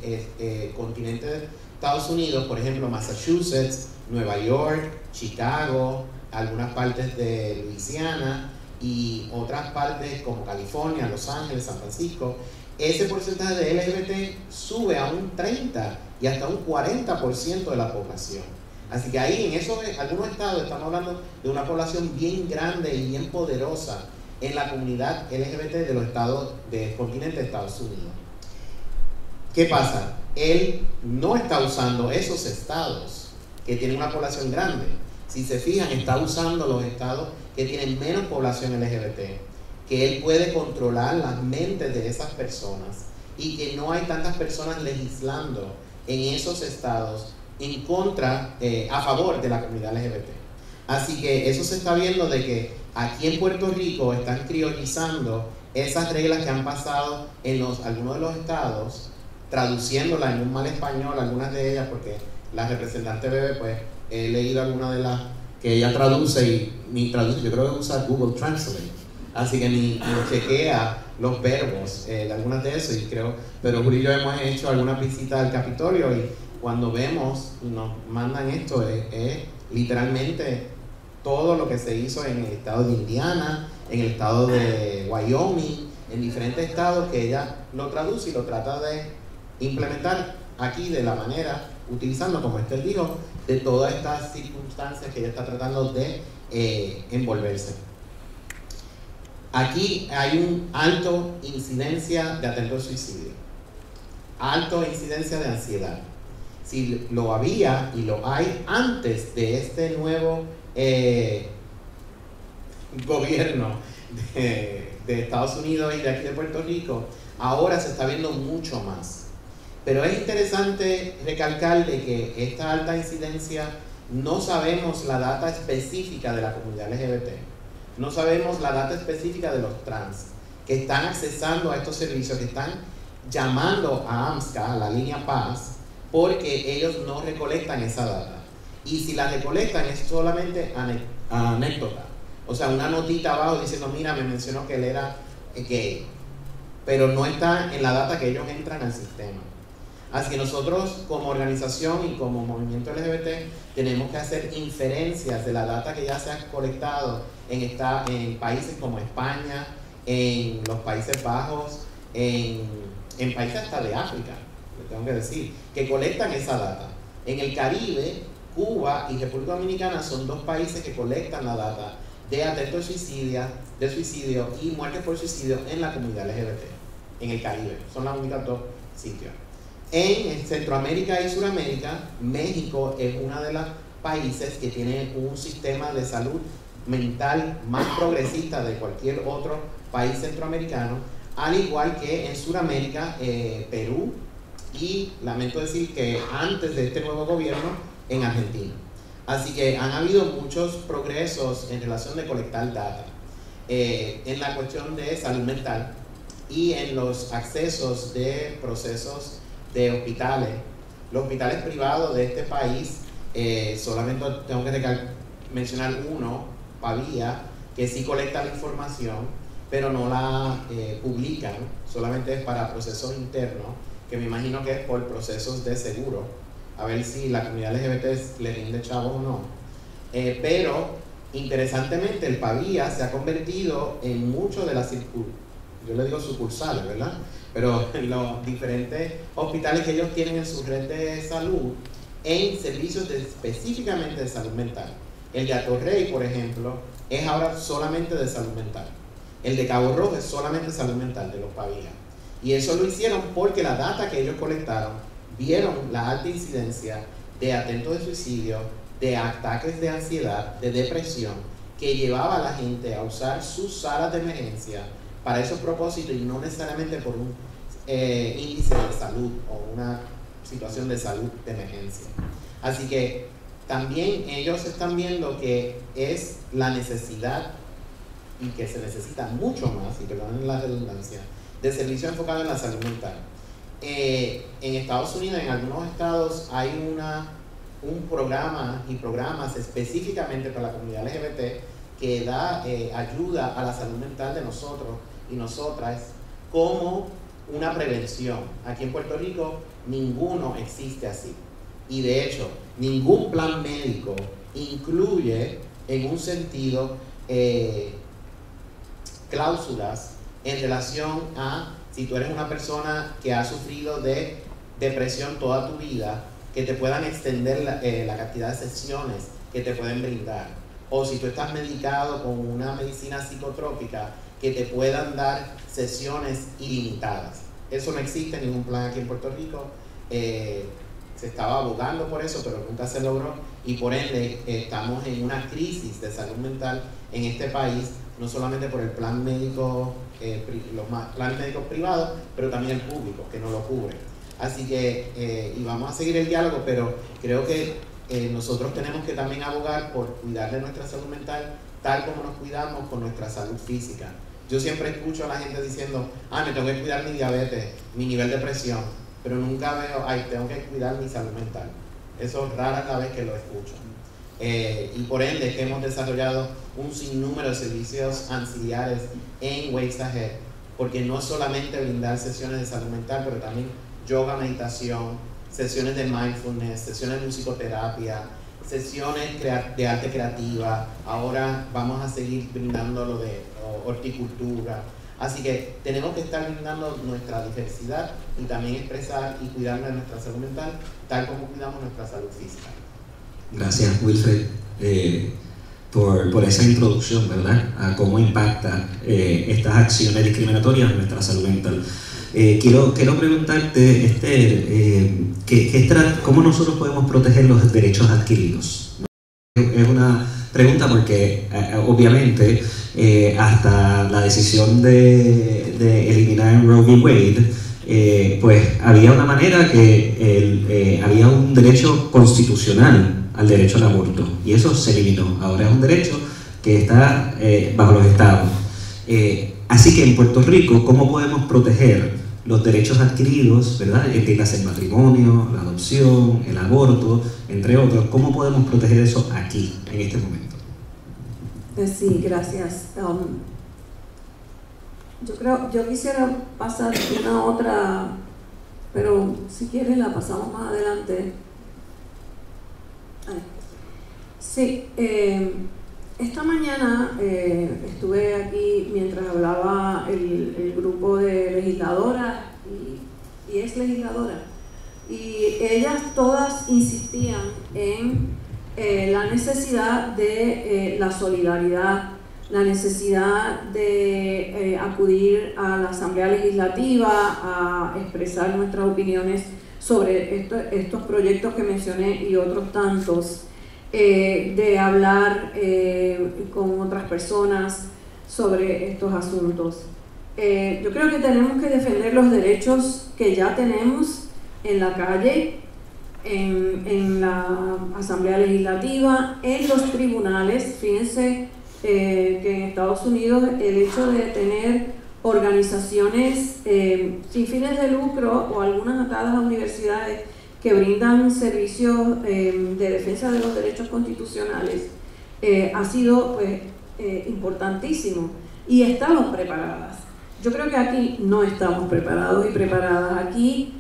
continente de Estados Unidos, por ejemplo Massachusetts, Nueva York, Chicago, algunas partes de Luisiana y otras partes como California, Los Ángeles, San Francisco, ese porcentaje de LGBT sube a un 30 y hasta un 40% de la población. Así que ahí en algunos estados estamos hablando de una población bien grande y bien poderosa en la comunidad LGBT de los estados del continente de Estados Unidos. ¿Qué pasa? Él no está usando esos estados que tienen una población grande. Si se fijan, está usando los estados que tienen menos población LGBT, que él puede controlar las mentes de esas personas y que no hay tantas personas legislando en esos estados en contra, a favor de la comunidad LGBT. Así que eso se está viendo de que aquí en Puerto Rico están priorizando esas reglas que han pasado en algunos de los estados, traduciéndolas en un mal español, algunas de ellas, porque la representante Bebe, pues he leído algunas de las que ella traduce y ni traduce, yo creo que usa Google Translate, así que ni chequea los verbos de algunas de esas, pero Julio y yo hemos hecho algunas visitas al Capitolio y cuando vemos, nos mandan esto, es literalmente todo lo que se hizo en el estado de Indiana, en el estado de Wyoming, en diferentes estados, que ella lo traduce y lo trata de implementar aquí de la manera, utilizando, como Esther dijo, de todas estas circunstancias que ella está tratando de envolverse. Aquí hay un alto incidencia de atentado al suicidio, alto incidencia de ansiedad. Si lo había y lo hay antes de este nuevo gobierno de Estados Unidos y de aquí de Puerto Rico, ahora se está viendo mucho más. Pero es interesante recalcar de que esta alta incidencia no sabemos la data específica de la comunidad LGBT, no sabemos la data específica de los trans que están accesando a estos servicios, que están llamando a AMSCA, a la línea Paz, porque ellos no recolectan esa data. Y si la recolectan es solamente anécdota. O sea, una notita abajo diciendo, mira, me mencionó que él era gay. Pero no está en la data que ellos entran al sistema. Así que nosotros como organización y como movimiento LGBT tenemos que hacer inferencias de la data que ya se ha colectado en países como España, en los Países Bajos, en países hasta de África, les tengo que decir, que colectan esa data. En el Caribe, Cuba y República Dominicana son dos países que colectan la data de atentos de suicidio y muertes por suicidio en la comunidad LGBT, en el Caribe. Son las únicas dos sitios. En Centroamérica y Suramérica, México es uno de los países que tiene un sistema de salud mental más progresista de cualquier otro país centroamericano, al igual que en Suramérica, Perú y, lamento decir que antes de este nuevo gobierno, en Argentina. Así que han habido muchos progresos en relación de colectar data en la cuestión de salud mental y en los accesos de procesos de hospitales. Los hospitales privados de este país, solamente tengo que mencionar uno, Pavía, que sí colecta la información, pero no la publican, solamente es para procesos internos, que me imagino que es por procesos de seguro, a ver si la comunidad LGBT le rinde chavos o no. Pero, interesantemente, el Pavía se ha convertido en mucho de las yo le digo sucursales, ¿verdad? Pero en los diferentes hospitales que ellos tienen en su red de salud, en servicios específicamente de salud mental. El de Atorrey, por ejemplo, es ahora solamente de salud mental. El de Cabo Rojo es solamente salud mental de los Pavía. Y eso lo hicieron porque la data que ellos colectaron vieron la alta incidencia de atentos de suicidio, de ataques de ansiedad, de depresión, que llevaba a la gente a usar sus salas de emergencia para esos propósitos y no necesariamente por un índice de salud o una situación de salud de emergencia. Así que también ellos están viendo que es la necesidad y que se necesita mucho más, y perdonen la redundancia, de servicio enfocado en la salud mental. En Estados Unidos, en algunos estados, hay un programa y programas específicamente para la comunidad LGBT que da ayuda a la salud mental de nosotros y nosotras como una prevención. Aquí en Puerto Rico ninguno existe así. Y de hecho, ningún plan médico incluye en un sentido cláusulas en relación a si tú eres una persona que ha sufrido de depresión toda tu vida, que te puedan extender la cantidad de sesiones que te pueden brindar. O si tú estás medicado con una medicina psicotrópica, que te puedan dar sesiones ilimitadas. Eso no existe en ningún plan aquí en Puerto Rico. Se estaba abogando por eso, pero nunca se logró. Y por ende, estamos en una crisis de salud mental en este país, no solamente por el plan médico, los planes médicos privados, pero también el público, que no lo cubre. Así que, y vamos a seguir el diálogo, pero creo que nosotros tenemos que también abogar por cuidar de nuestra salud mental, tal como nos cuidamos con nuestra salud física. Yo siempre escucho a la gente diciendo, me tengo que cuidar mi diabetes, mi nivel de presión, pero nunca veo, tengo que cuidar mi salud mental. Eso es rara la vez que lo escucho. Y por ende que hemos desarrollado un sinnúmero de servicios auxiliares en Ways Ahead, porque no solamente brindar sesiones de salud mental, pero también yoga, meditación, sesiones de mindfulness, sesiones de musicoterapia, sesiones de arte creativa. Ahora vamos a seguir brindando lo de horticultura. Así que tenemos que estar brindando nuestra diversidad y también expresar y cuidar de nuestra salud mental, tal como cuidamos nuestra salud física. Gracias, Wilfred, por esa introducción, ¿verdad?, a cómo impacta estas acciones discriminatorias en nuestra salud mental. Quiero preguntarte, Esther, ¿cómo nosotros podemos proteger los derechos adquiridos? Es una pregunta porque, obviamente, hasta la decisión de eliminar Roe v. Wade, pues había una manera que había un derecho constitucional al derecho al aborto, y eso se eliminó. Ahora es un derecho que está bajo los estados. Así que en Puerto Rico, ¿cómo podemos proteger los derechos adquiridos, ¿verdad? Entiéndase el matrimonio, la adopción, el aborto, entre otros? ¿Cómo podemos proteger eso aquí, en este momento? Sí, gracias. Yo quisiera pasar una otra, pero si quieren la pasamos más adelante. Sí, esta mañana estuve aquí mientras hablaba el grupo de legisladoras y ex legisladoras, y ellas todas insistían en la necesidad de la solidaridad, la necesidad de acudir a la Asamblea Legislativa a expresar nuestras opiniones sobre estos proyectos que mencioné y otros tantos, de hablar con otras personas sobre estos asuntos. Yo creo que tenemos que defender los derechos que ya tenemos en la calle, en la Asamblea Legislativa, en los tribunales. Fíjense que en Estados Unidos el hecho de tener organizaciones sin fines de lucro o algunas atadas a universidades que brindan servicios de defensa de los derechos constitucionales ha sido pues, importantísimo, y estamos preparadas. Yo creo que aquí no estamos preparados y preparadas. Aquí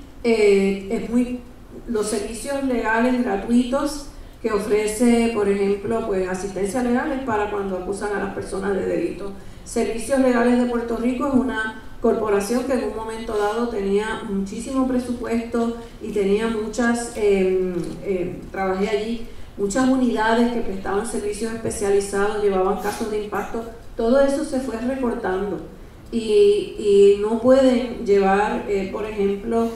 los servicios legales gratuitos que ofrece, por ejemplo, pues asistencia legal para cuando acusan a las personas de delito. Servicios Legales de Puerto Rico es una corporación que en un momento dado tenía muchísimo presupuesto y tenía trabajé allí, muchas unidades que prestaban servicios especializados, llevaban casos de impacto. Todo eso se fue recortando y no pueden llevar, por ejemplo,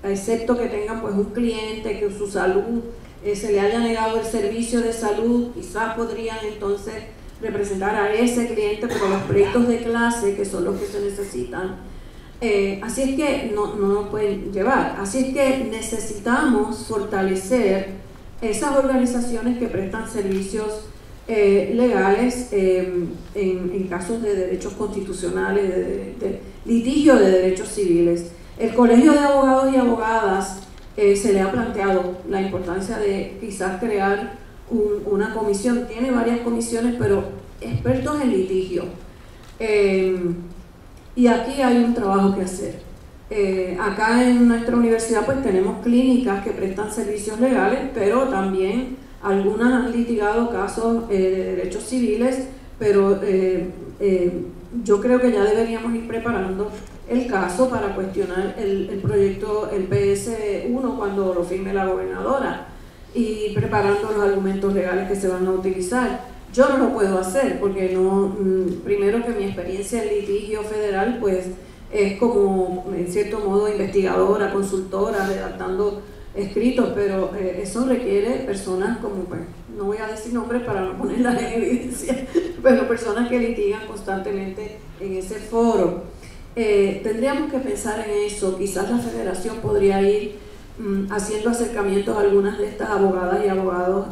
excepto que tengan pues un cliente que su salud se le haya negado el servicio de salud, quizás podrían entonces representar a ese cliente, pero los proyectos de clase, que son los que se necesitan, así es que no nos pueden llevar. Así es que necesitamos fortalecer esas organizaciones que prestan servicios legales en casos de derechos constitucionales, de litigio de derechos civiles. El Colegio de Abogados y Abogadas se le ha planteado la importancia de quizás crear una comisión. Tiene varias comisiones, pero expertos en litigio. Y aquí hay un trabajo que hacer. Acá en nuestra universidad pues tenemos clínicas que prestan servicios legales, pero también algunas han litigado casos de derechos civiles, pero yo creo que ya deberíamos ir preparando el caso para cuestionar el proyecto, el PS1, cuando lo firme la gobernadora, y preparando los argumentos legales que se van a utilizar. Yo no lo puedo hacer porque primero que mi experiencia en litigio federal pues es como en cierto modo investigadora, consultora, redactando escritos, pero eso requiere personas como, pues, no voy a decir nombres para no ponerlas en evidencia, pero personas que litigan constantemente en ese foro. Tendríamos que pensar en eso. Quizás la federación podría ir haciendo acercamientos a algunas de estas abogadas y abogados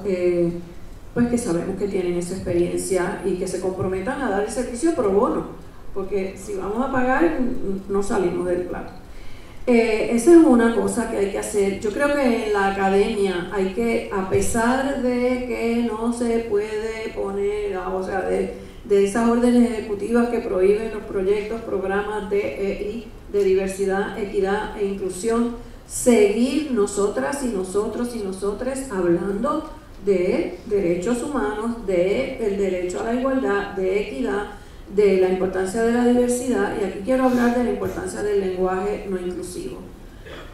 pues que sabemos que tienen esa experiencia y que se comprometan a dar el servicio pro bono, porque si vamos a pagar no salimos del plato. Esa es una cosa que hay que hacer. Yo creo que en la academia hay que, a pesar de que no se puede poner, o sea, de esas órdenes ejecutivas que prohíben los proyectos, programas de diversidad, equidad e inclusión, seguir nosotras y nosotros y nosotres hablando de derechos humanos, del derecho a la igualdad, de equidad, de la importancia de la diversidad, y aquí quiero hablar de la importancia del lenguaje no inclusivo,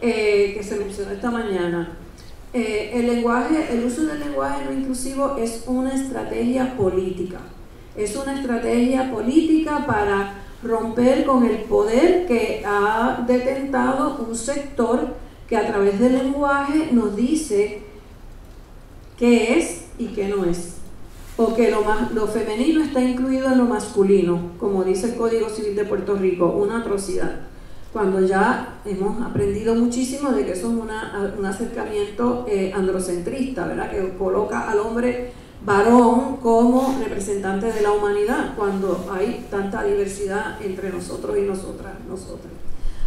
que se mencionó esta mañana. El uso del lenguaje no inclusivo es una estrategia política. Es una estrategia política para romper con el poder que ha detentado un sector que a través del lenguaje nos dice qué es y qué no es, o que lo femenino está incluido en lo masculino, como dice el Código Civil de Puerto Rico, una atrocidad. cuando ya hemos aprendido muchísimo de que eso es un acercamiento androcentrista, ¿verdad? Que coloca al hombre varón como representante de la humanidad, cuando hay tanta diversidad entre nosotros y nosotras.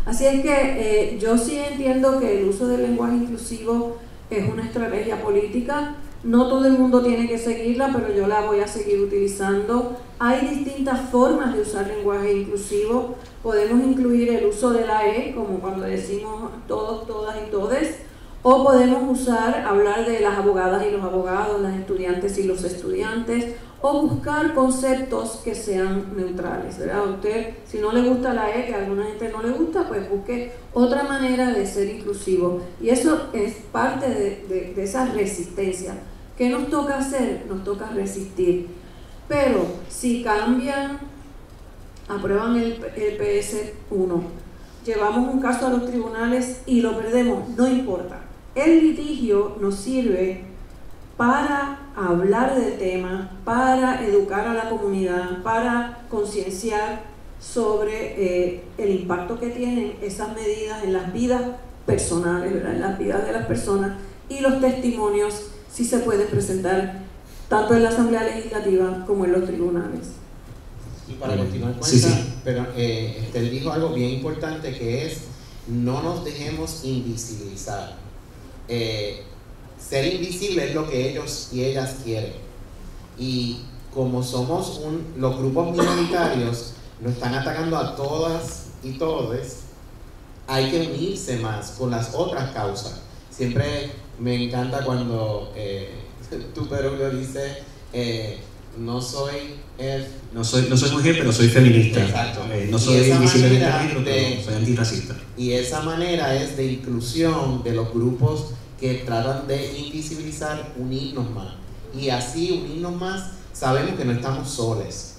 Así es que yo sí entiendo que el uso del lenguaje inclusivo es una estrategia política. No todo el mundo tiene que seguirla, pero yo la voy a seguir utilizando. Hay distintas formas de usar lenguaje inclusivo. Podemos incluir el uso de la E, como cuando decimos todos, todas y todes, o podemos hablar de las abogadas y los abogados, las estudiantes y los estudiantes, o buscar conceptos que sean neutrales, ¿verdad? Usted, si no le gusta la E, que a alguna gente no le gusta, pues busque otra manera de ser inclusivo. Y eso es parte de esa resistencia. ¿Qué nos toca hacer? Nos toca resistir. Pero si cambian, aprueban el PS1, llevamos un caso a los tribunales y lo perdemos, no importa. El litigio nos sirve para hablar del tema, para educar a la comunidad, para concienciar sobre el impacto que tienen esas medidas en las vidas personales, ¿verdad? En las vidas de las personas, y los testimonios sí se pueden presentar tanto en la Asamblea Legislativa como en los tribunales. Y para continuar con sí, esa, sí. pero Esther dijo algo bien importante, que es: no nos dejemos invisibilizar. Ser invisible es lo que ellos y ellas quieren, y como somos los grupos minoritarios nos están atacando a todas y todes, hay que unirse más con las otras causas. Siempre me encanta cuando tú, Perulio, dice no soy mujer, pero soy feminista. Exacto. No soy visiblemente negro, pero soy antirracista. Y esa manera es de inclusión de los grupos que tratan de invisibilizar, unirnos más. Y así, unirnos más, sabemos que no estamos solos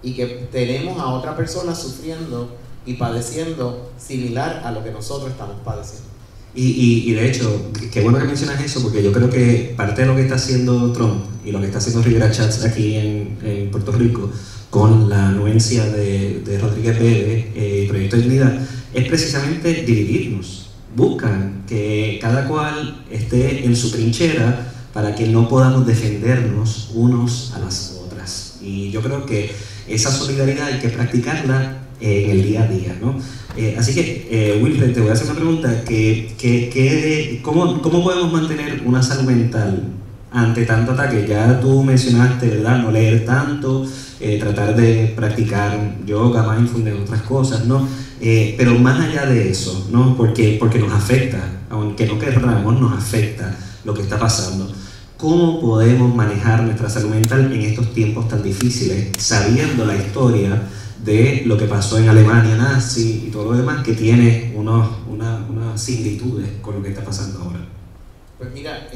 y que tenemos a otra persona sufriendo y padeciendo similar a lo que nosotros estamos padeciendo. Y de hecho, qué bueno que mencionas eso, porque yo creo que parte de lo que está haciendo Trump y lo que está haciendo Rivera Schatz aquí en Puerto Rico con la anuencia de Rodríguez Bebe y Proyecto de Dignidad es precisamente dividirnos. Buscan que cada cual esté en su trinchera para que no podamos defendernos unos a las otras. Y yo creo que esa solidaridad hay que practicarla en el día a día, ¿no? Así que, Wilfred, te voy a hacer una pregunta. ¿Cómo podemos mantener una salud mental ante tanto ataque? Ya tú mencionaste, ¿verdad? No leer tanto, tratar de practicar yoga, mindfulness, otras cosas, ¿no? Pero más allá de eso, ¿no? Porque nos afecta, aunque no querramos, nos afecta lo que está pasando. ¿Cómo podemos manejar nuestra salud mental en estos tiempos tan difíciles, sabiendo la historia de lo que pasó en Alemania nazi y todo lo demás, que tiene unas similitudes con lo que está pasando ahora? Pues mira,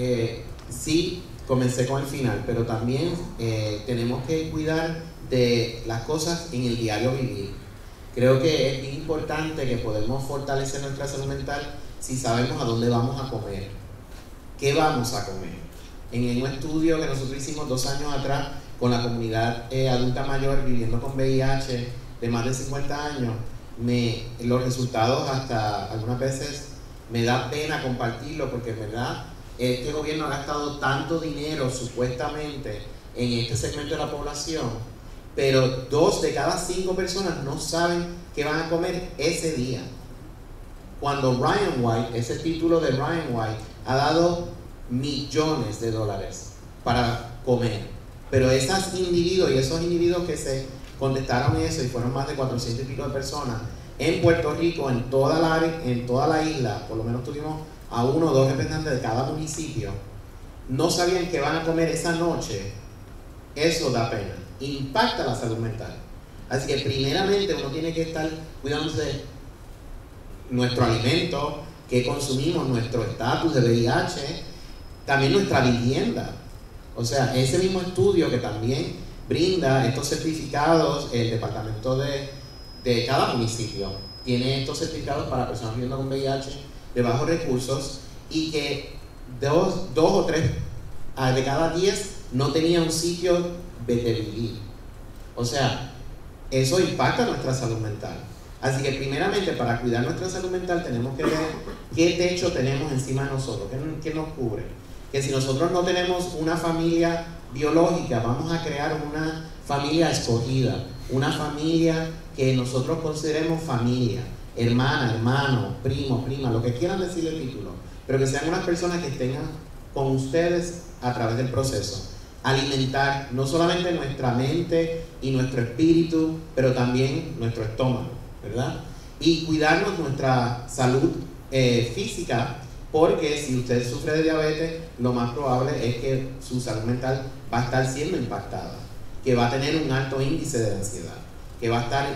sí, comencé con el final, pero también tenemos que cuidar de las cosas en el diario vivir. Creo que es importante que podemos fortalecer nuestra salud mental si sabemos a dónde vamos a comer, qué vamos a comer. En un estudio que nosotros hicimos 2 años atrás con la comunidad adulta mayor viviendo con VIH de más de 50 años, los resultados hasta algunas veces me da pena compartirlo, porque en verdad este gobierno ha gastado tanto dinero supuestamente en este segmento de la población, pero 2 de cada 5 personas no saben qué van a comer ese día. Cuando Ryan White, ese título de Ryan White, ha dado millones de dólares para comer, pero esos individuos que se contestaron eso, y fueron más de 400 y pico de personas en Puerto Rico, en toda la isla, por lo menos tuvimos a 1 o 2 representantes de cada municipio, no sabían qué van a comer esa noche. Eso da pena, impacta la salud mental. Así que primeramente uno tiene que estar cuidándose de nuestro alimento, que consumimos, nuestro estatus de VIH, también nuestra vivienda. O sea, ese mismo estudio que también brinda estos certificados, el departamento de cada municipio tiene estos certificados para personas viviendo con VIH de bajos recursos, y que 2 o 3 de cada 10 no tenía un sitio de vivir. O sea, eso impacta nuestra salud mental. Así que primeramente, para cuidar nuestra salud mental tenemos que ver qué techo tenemos encima de nosotros, qué nos cubre. Que si nosotros no tenemos una familia biológica, vamos a crear una familia escogida, una familia que nosotros consideremos familia, hermana, hermano, primo, prima, lo que quieran decir el título, pero que sean unas personas que estén con ustedes a través del proceso. Alimentar no solamente nuestra mente y nuestro espíritu, pero también nuestro estómago, ¿verdad? Y cuidarnos nuestra salud física, porque si usted sufre de diabetes, lo más probable es que su salud mental va a estar siendo impactada, que va a tener un alto índice de ansiedad, que va a estar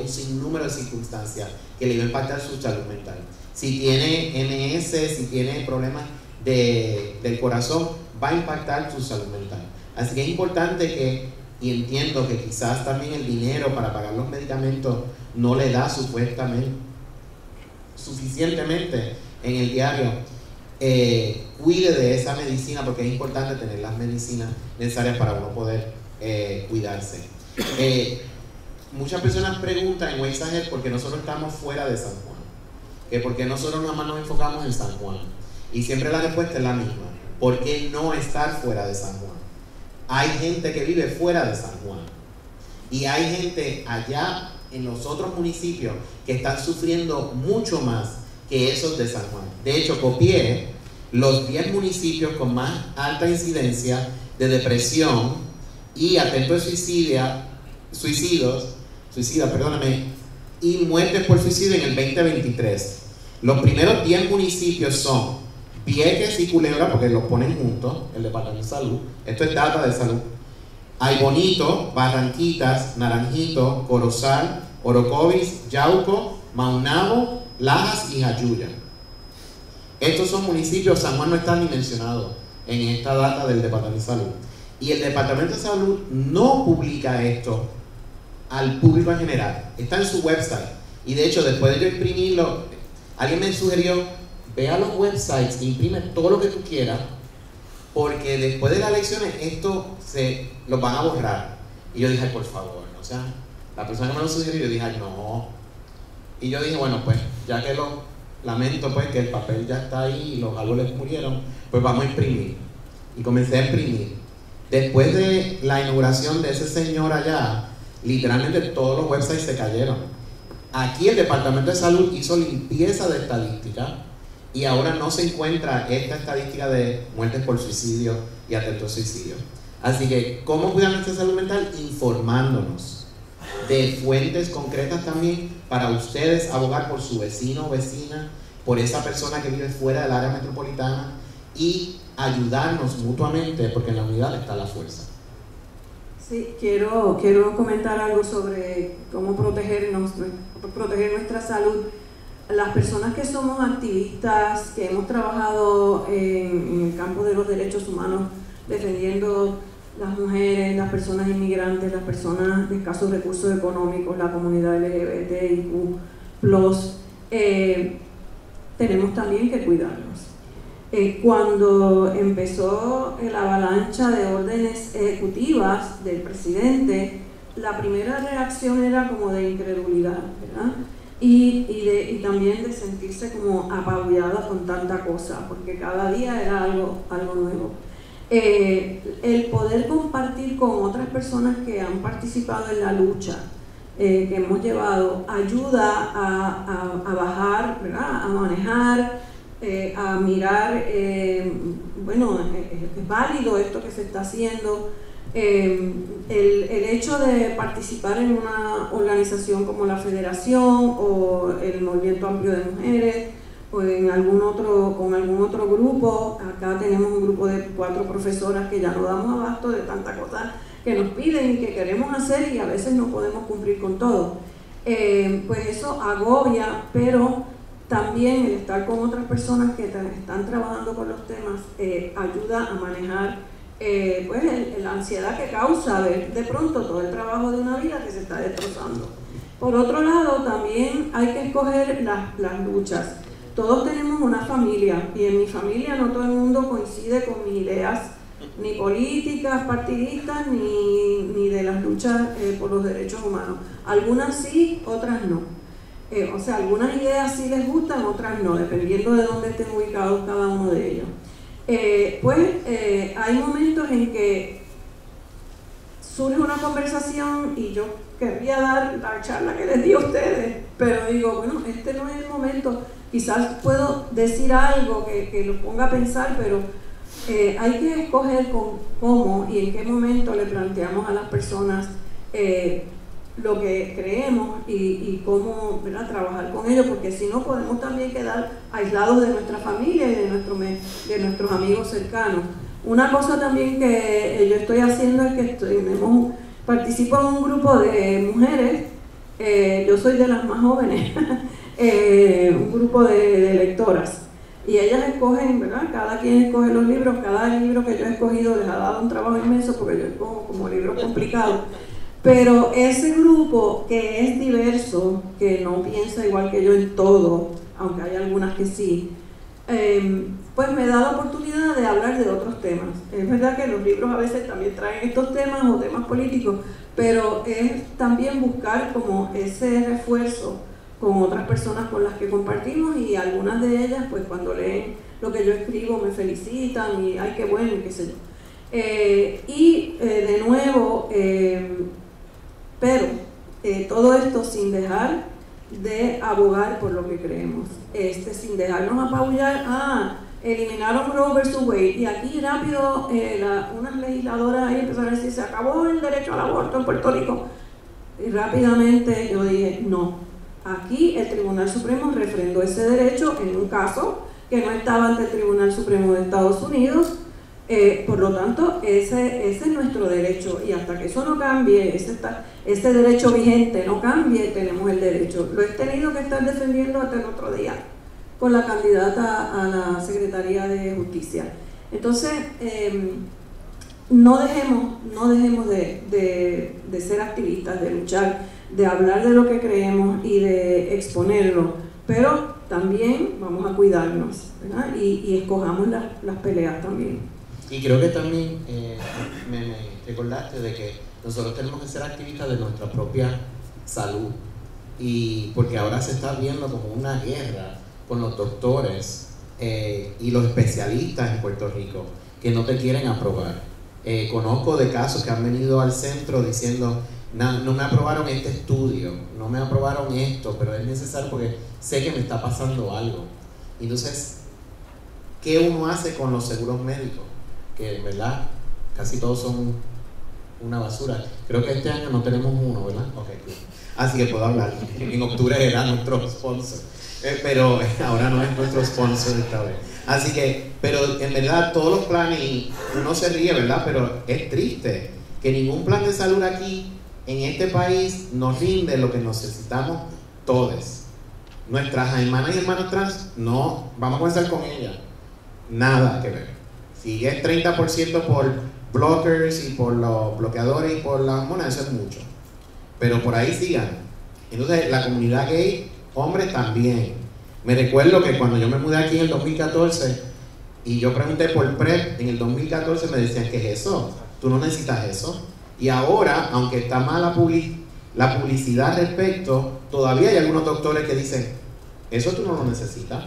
un sinnúmero de circunstancias que le va a impactar su salud mental. Si tiene MS, si tiene problemas del corazón, va a impactar su salud mental. Así que es importante que, y entiendo que quizás también el dinero para pagar los medicamentos no le da suficientemente en el diario, cuide de esa medicina, porque es importante tener las medicinas necesarias para uno poder cuidarse. Muchas personas preguntan en Weisager por qué nosotros estamos fuera de San Juan, que por qué nosotros nada más nos enfocamos en San Juan, y siempre la respuesta es la misma: ¿por qué no estar fuera de San Juan? Hay gente que vive fuera de San Juan, y hay gente allá en los otros municipios que están sufriendo mucho más que esos de San Juan. De hecho, copié los 10 municipios con más alta incidencia de depresión y atento de suicida, y muertes por suicidio en el 2023. Los primeros 10 municipios son Vieques y Culebra, porque los ponen juntos, el Departamento de Salud. Esto es data de salud. Hay Bonito, Barranquitas, Naranjito, Corozal, Orocovis, Yauco, Maunabo, Lajas y Jayuya. Estos son municipios. San Juan no está ni mencionado en esta data del Departamento de Salud. Y el Departamento de Salud no publica esto al público en general. Está en su website. Y de hecho, después de yo imprimirlo, alguien me sugirió: ve a los websites, imprime todo lo que tú quieras, porque después de las elecciones esto los van a borrar. Y yo dije: por favor, o sea, la persona que me lo sugirió, yo dije: no. Y yo dije: bueno, pues ya que lo lamento, pues que el papel ya está ahí y los árboles murieron, pues vamos a imprimir. Y comencé a imprimir. Después de la inauguración de ese señor allá, literalmente todos los websites se cayeron. Aquí el Departamento de Salud hizo limpieza de estadística y ahora no se encuentra esta estadística de muertes por suicidio y atento suicidio. Así que, ¿cómo cuidar nuestra salud mental? Informándonos de fuentes concretas también, para ustedes abogar por su vecino o vecina, por esa persona que vive fuera del área metropolitana, y ayudarnos mutuamente, porque en la unidad está la fuerza. Sí, quiero comentar algo sobre cómo proteger nuestra salud. Las personas que somos activistas, que hemos trabajado en el campo de los derechos humanos, defendiendo las mujeres, las personas inmigrantes, las personas de escasos recursos económicos, la comunidad LGBTIQ+, tenemos también que cuidarnos. Cuando empezó la avalancha de órdenes ejecutivas del presidente, la primera reacción era como de incredulidad, ¿verdad? Y también de sentirse como apabullada con tanta cosa, porque cada día era algo nuevo. El poder compartir con otras personas que han participado en la lucha que hemos llevado ayuda a bajar, ¿verdad? A manejar, a mirar, bueno, es válido esto que se está haciendo. El hecho de participar en una organización como la Federación o el Movimiento Amplio de Mujeres o con algún otro grupo. Acá tenemos un grupo de 4 profesoras que ya no damos abasto de tantas cosas que nos piden y que queremos hacer, y a veces no podemos cumplir con todo. Pues eso agobia, pero también el estar con otras personas que están trabajando con los temas ayuda a manejar pues la ansiedad que causa ver de pronto todo el trabajo de una vida que se está destrozando. Por otro lado, también hay que escoger las luchas. Todos tenemos una familia, y en mi familia no todo el mundo coincide con mis ideas, ni políticas, partidistas, ni de las luchas por los derechos humanos. Algunas sí, otras no. O sea, algunas ideas sí les gustan, otras no, dependiendo de dónde estén ubicados cada uno de ellos. Hay momentos en que surge una conversación y yo querría dar la charla que les di a ustedes, pero digo, bueno, este no es el momento. Quizás puedo decir algo que los ponga a pensar, pero hay que escoger cómo y en qué momento le planteamos a las personas lo que creemos y cómo, ¿verdad?, trabajar con ellos, porque si no podemos también quedar aislados de nuestra familia y de nuestros amigos cercanos. Una cosa también que yo estoy haciendo es que participo en un grupo de mujeres, yo soy de las más jóvenes, un grupo de lectoras, y ellas escogen, ¿verdad?, cada quien escoge los libros. Cada libro que yo he escogido les ha dado un trabajo inmenso porque yo escojo como libros complicados. Pero ese grupo que es diverso, que no piensa igual que yo en todo, aunque hay algunas que sí, pues me da la oportunidad de hablar de otros temas. Es verdad que los libros a veces también traen estos temas o temas políticos, pero es también buscar como ese refuerzo con otras personas con las que compartimos, y algunas de ellas pues cuando leen lo que yo escribo me felicitan y ay qué bueno y qué sé yo. De nuevo, pero todo esto sin dejar de abogar por lo que creemos, sin dejarnos apabullar. Eliminaron Roe vs. Wade y aquí rápido unas legisladoras ahí empezaron a decir se acabó el derecho al aborto en Puerto Rico, y rápidamente yo dije no, aquí el Tribunal Supremo refrendó ese derecho en un caso que no estaba ante el Tribunal Supremo de Estados Unidos. Por lo tanto, ese es nuestro derecho, y hasta que eso no cambie, ese derecho vigente no cambie, tenemos el derecho. Lo he tenido que estar defendiendo hasta el otro día con la candidata a la Secretaría de Justicia. Entonces, no dejemos de ser activistas, de luchar, de hablar de lo que creemos y de exponerlo, pero también vamos a cuidarnos, ¿verdad? Y escojamos las peleas también. Y creo que también me recordaste de que nosotros tenemos que ser activistas de nuestra propia salud, y porque ahora se está viendo como una guerra con los doctores y los especialistas en Puerto Rico que no te quieren aprobar. Conozco de casos que han venido al centro diciendo no me aprobaron este estudio, no me aprobaron esto, pero es necesario porque sé que me está pasando algo. Entonces, ¿qué uno hace con los seguros médicos? Que en verdad casi todos son una basura. Creo que este año no tenemos uno, ¿verdad? Okay, cool. Así que puedo hablar. En octubre era nuestro sponsor, pero ahora no es nuestro sponsor esta vez. Así que, pero en verdad todos los planes, y uno se ríe, ¿verdad? Pero es triste que ningún plan de salud aquí en este país nos rinde lo que necesitamos todos. Nuestras hermanas y hermanos trans, no, vamos a comenzar con ellas, nada que ver. Si es 30% por blockers y por los bloqueadores y por las hormonas, eso es mucho. Pero por ahí sigan. Entonces, la comunidad gay, hombres también. Me recuerdo que cuando yo me mudé aquí en el 2014 y yo pregunté por PrEP, en el 2014 me decían, ¿qué es eso? Tú no necesitas eso. Y ahora, aunque está mal la publicidad al respecto, todavía hay algunos doctores que dicen, eso tú no lo necesitas.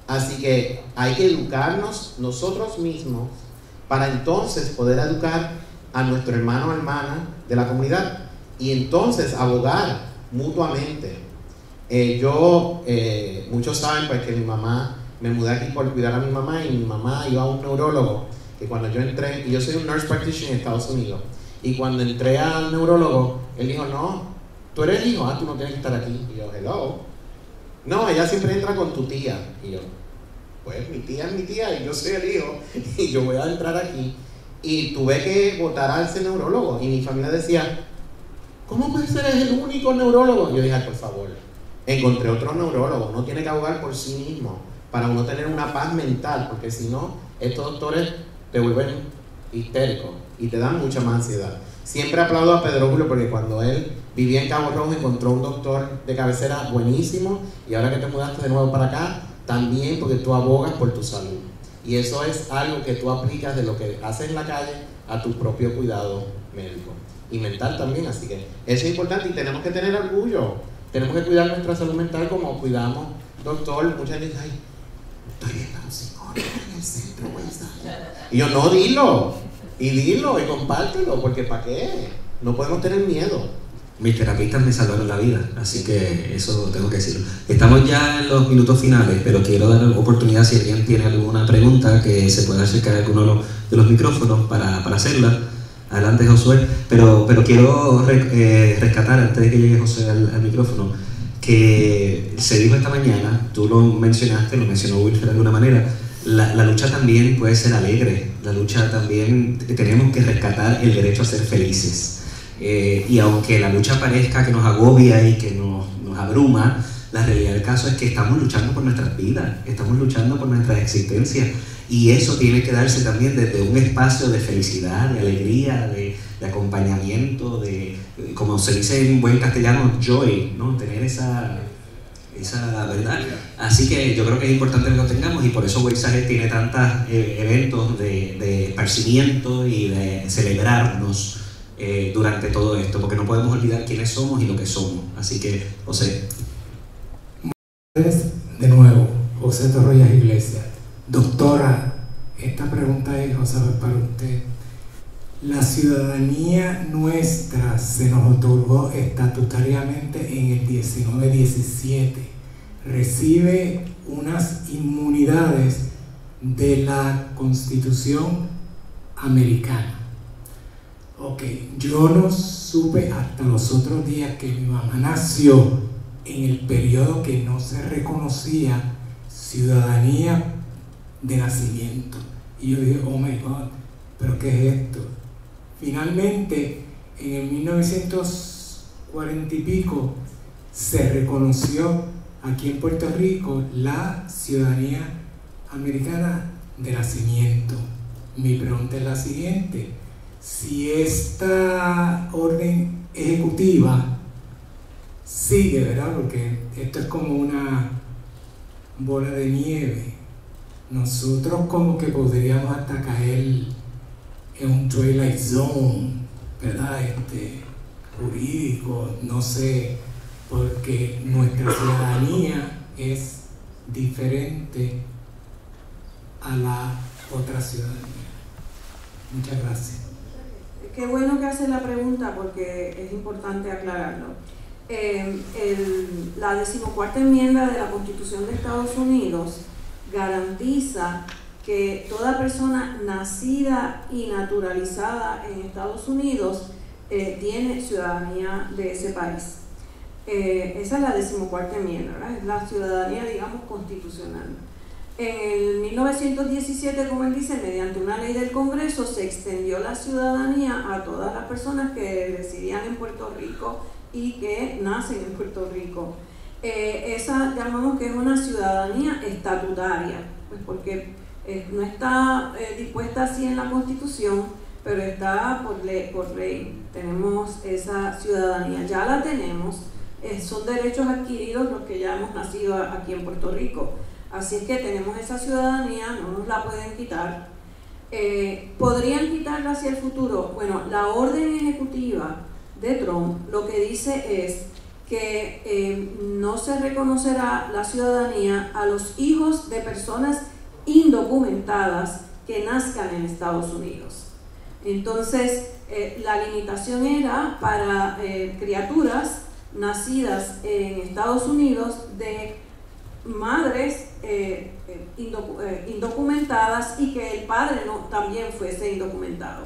Así que hay que educarnos nosotros mismos para entonces poder educar a nuestro hermano o hermana de la comunidad y entonces abogar mutuamente. Muchos saben pues que mi mamá, me mudé aquí por cuidar a mi mamá, y mi mamá iba a un neurólogo, que cuando yo entré, y yo soy un nurse practitioner en Estados Unidos, y cuando entré al neurólogo, él dijo, no, tú eres el hijo, tú no tienes que estar aquí. Y yo, hello. No, ella siempre entra con tu tía. Y yo, pues mi tía es mi tía y yo soy el hijo y yo voy a entrar aquí. Y tuve que votar a ese neurólogo, y mi familia decía, ¿cómo puede ser el único neurólogo? Y yo dije, por favor, encontré otro neurólogo. Uno tiene que abogar por sí mismo para uno tener una paz mental, porque si no, estos doctores te vuelven histérico y te dan mucha más ansiedad. Siempre aplaudo a Pedro Julio porque cuando él vivía en Cabo Rojo encontró un doctor de cabecera buenísimo, y ahora que te mudaste de nuevo para acá, también porque tú abogas por tu salud. Y eso es algo que tú aplicas de lo que haces en la calle a tu propio cuidado médico y mental también. Así que eso es importante y tenemos que tener orgullo Tenemos que cuidar nuestra salud mental como cuidamos, doctor. Mucha gente dice, ay, estoy viendo a un psicólogo en el centro, y yo, no, dilo y compártelo, porque ¿para qué? No podemos tener miedo. Mis terapistas me salvaron la vida, así que eso tengo que decirlo. Estamos ya en los minutos finales, pero quiero dar oportunidad si alguien tiene alguna pregunta que se pueda acercar a alguno de los micrófonos para hacerla. Adelante, Josué. Pero quiero rescatar, antes de que llegue José al micrófono, que se dijo esta mañana, tú lo mencionaste, lo mencionó Wilfred de alguna manera, la lucha también puede ser alegre, la lucha también, tenemos que rescatar el derecho a ser felices. Y aunque la lucha parezca que nos agobia y que nos abruma, la realidad del caso es que estamos luchando por nuestras vidas, estamos luchando por nuestra existencia, y eso tiene que darse también desde un espacio de felicidad, de alegría, de acompañamiento, de, como se dice en buen castellano, joy, ¿no? Tener esa verdad. Así que yo creo que es importante que lo tengamos, y por eso Weisaje tiene tantos eventos de esparcimiento y de celebrarnos durante todo esto, porque no podemos olvidar quiénes somos y lo que somos. Así que, José. De nuevo, José Torroyas Iglesias. Doctora, esta pregunta es, José, para usted. La ciudadanía nuestra se nos otorgó estatutariamente en el 1917. Recibe unas inmunidades de la Constitución americana. Ok, yo no supe hasta los otros días que mi mamá nació en el periodo que no se reconocía ciudadanía de nacimiento. Y yo dije, oh my God, ¿pero qué es esto? Finalmente, en el 1940 y pico, se reconoció aquí en Puerto Rico la ciudadanía americana de nacimiento. Mi pregunta es la siguiente: si esta orden ejecutiva sigue, ¿verdad? Porque esto es como una bola de nieve. Nosotros como que podríamos hasta caer en un twilight zone, ¿verdad? Jurídico, no sé, porque nuestra ciudadanía es diferente a la otra ciudadanía. Muchas gracias. Qué bueno que hace la pregunta, porque es importante aclararlo. La 14ª enmienda de la Constitución de Estados Unidos garantiza que toda persona nacida y naturalizada en Estados Unidos tiene ciudadanía de ese país. Esa es la 14ª enmienda, ¿verdad? Es la ciudadanía, digamos, constitucional. En el 1917, como él dice, mediante una ley del Congreso, se extendió la ciudadanía a todas las personas que residían en Puerto Rico y que nacen en Puerto Rico. Esa llamamos que es una ciudadanía estatutaria, pues porque no está dispuesta así en la Constitución, pero está por ley. Tenemos esa ciudadanía, ya la tenemos, son derechos adquiridos los que ya hemos nacido aquí en Puerto Rico. Así es que tenemos esa ciudadanía, no nos la pueden quitar. ¿Podrían quitarla hacia el futuro? Bueno, la orden ejecutiva de Trump lo que dice es que no se reconocerá la ciudadanía a los hijos de personas indocumentadas que nazcan en Estados Unidos. Entonces, la limitación era para criaturas nacidas en Estados Unidos de madres indocumentadas y que el padre también fuese indocumentado.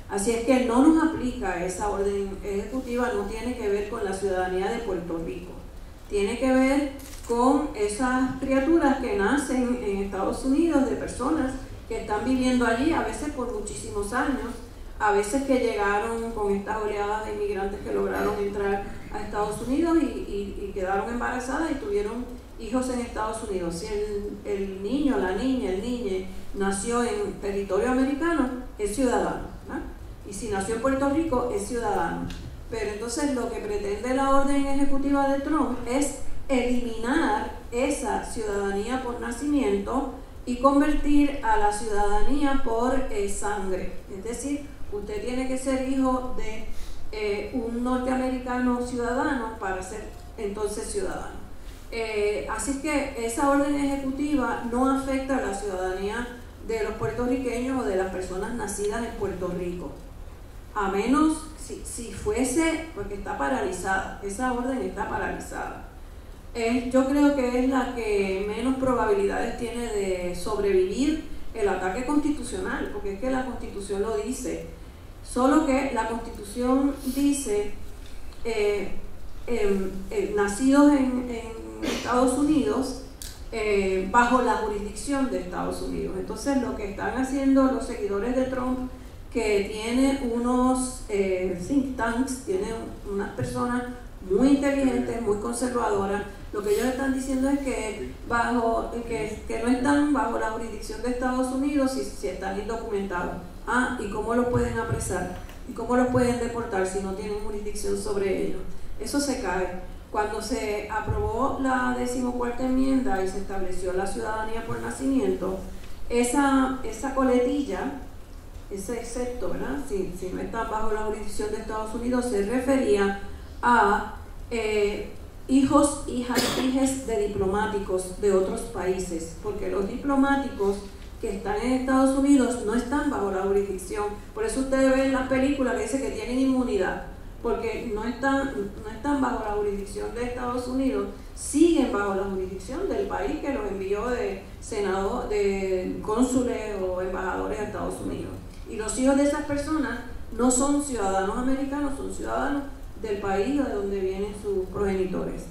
Así es que no nos aplica esa orden ejecutiva, no tiene que ver con la ciudadanía de Puerto Rico. Tiene que ver con esas criaturas que nacen en Estados Unidos, de personas que están viviendo allí, a veces por muchísimos años, a veces que llegaron con estas oleadas de inmigrantes que lograron entrar a Estados Unidos y quedaron embarazadas y tuvieron hijos en Estados Unidos. Si el niño, la niña, el niñe nació en territorio americano, es ciudadano, ¿no? Y si nació en Puerto Rico, es ciudadano. Pero entonces lo que pretende la orden ejecutiva de Trump es eliminar esa ciudadanía por nacimiento y convertir a la ciudadanía por sangre. Es decir, usted tiene que ser hijo de un norteamericano ciudadano para ser entonces ciudadano. Así que esa orden ejecutiva no afecta a la ciudadanía de los puertorriqueños o de las personas nacidas en Puerto Rico, a menos si fuese, porque está paralizada, esa orden está paralizada. Yo creo que es la que menos probabilidades tiene de sobrevivir el ataque constitucional, porque es que la Constitución lo dice, solo que la Constitución dice nacidos en Estados Unidos bajo la jurisdicción de Estados Unidos. Entonces lo que están haciendo los seguidores de Trump, que tiene unos think tanks, tiene unas personas muy inteligentes, muy conservadoras, lo que ellos están diciendo es que no están bajo la jurisdicción de Estados Unidos si están indocumentados. ¿Y cómo los pueden apresar? ¿Y cómo los pueden deportar si no tienen jurisdicción sobre ellos? Eso se cae. Cuando se aprobó la 14ª enmienda y se estableció la ciudadanía por nacimiento, esa coletilla, ese excepto, ¿verdad? Si no están bajo la jurisdicción de Estados Unidos, se refería a hijos, hijes de diplomáticos de otros países, porque los diplomáticos que están en Estados Unidos no están bajo la jurisdicción. Por eso ustedes ven en las películas que dicen que tienen inmunidad, porque no están bajo la jurisdicción de Estados Unidos, siguen bajo la jurisdicción del país que los envió de senador, de cónsules o embajadores a Estados Unidos. Y los hijos de esas personas no son ciudadanos americanos, son ciudadanos del país de donde vienen sus progenitores.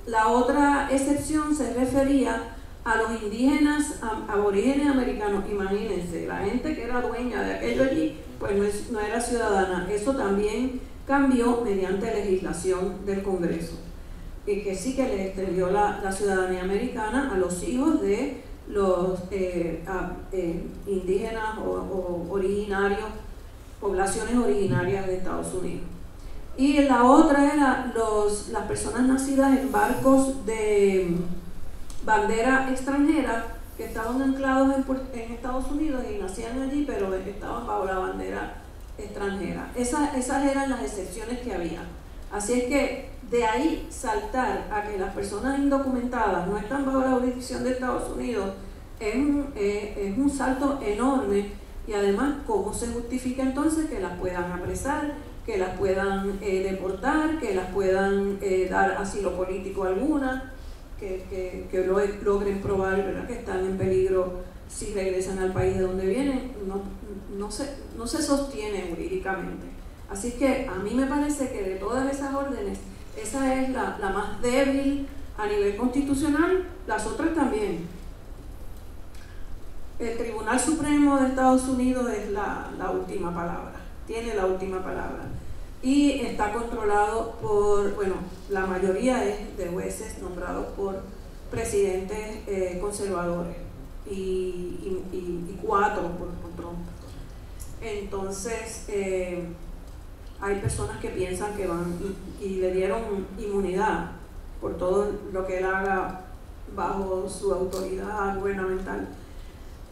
La otra excepción se refería a los indígenas aborígenes americanos. Imagínense, la gente que era dueña de aquello allí, pues no era ciudadana. Eso también cambió mediante legislación del Congreso, que sí que le extendió la ciudadanía americana a los hijos de los indígenas o originarios, poblaciones originarias de Estados Unidos. Y la otra era las personas nacidas en barcos de bandera extranjera que estaban anclados en Estados Unidos y nacían allí, pero estaban bajo la bandera extranjera. Esas eran las excepciones que había. Así es que de ahí saltar a que las personas indocumentadas no están bajo la jurisdicción de Estados Unidos es un salto enorme. Y además, ¿cómo se justifica entonces que las puedan apresar, que las puedan deportar, que las puedan dar asilo político alguna, que logren probar, ¿verdad?, que están en peligro si regresan al país de donde vienen? No se sostiene jurídicamente. Así que a mí me parece que de todas esas órdenes, esa es la más débil a nivel constitucional, las otras también. El Tribunal Supremo de Estados Unidos es la última palabra, tiene la última palabra, y está controlado por, la mayoría es de jueces nombrados por presidentes conservadores y 4 por Trump. Entonces hay personas que piensan que van y le dieron inmunidad por todo lo que él haga bajo su autoridad gubernamental.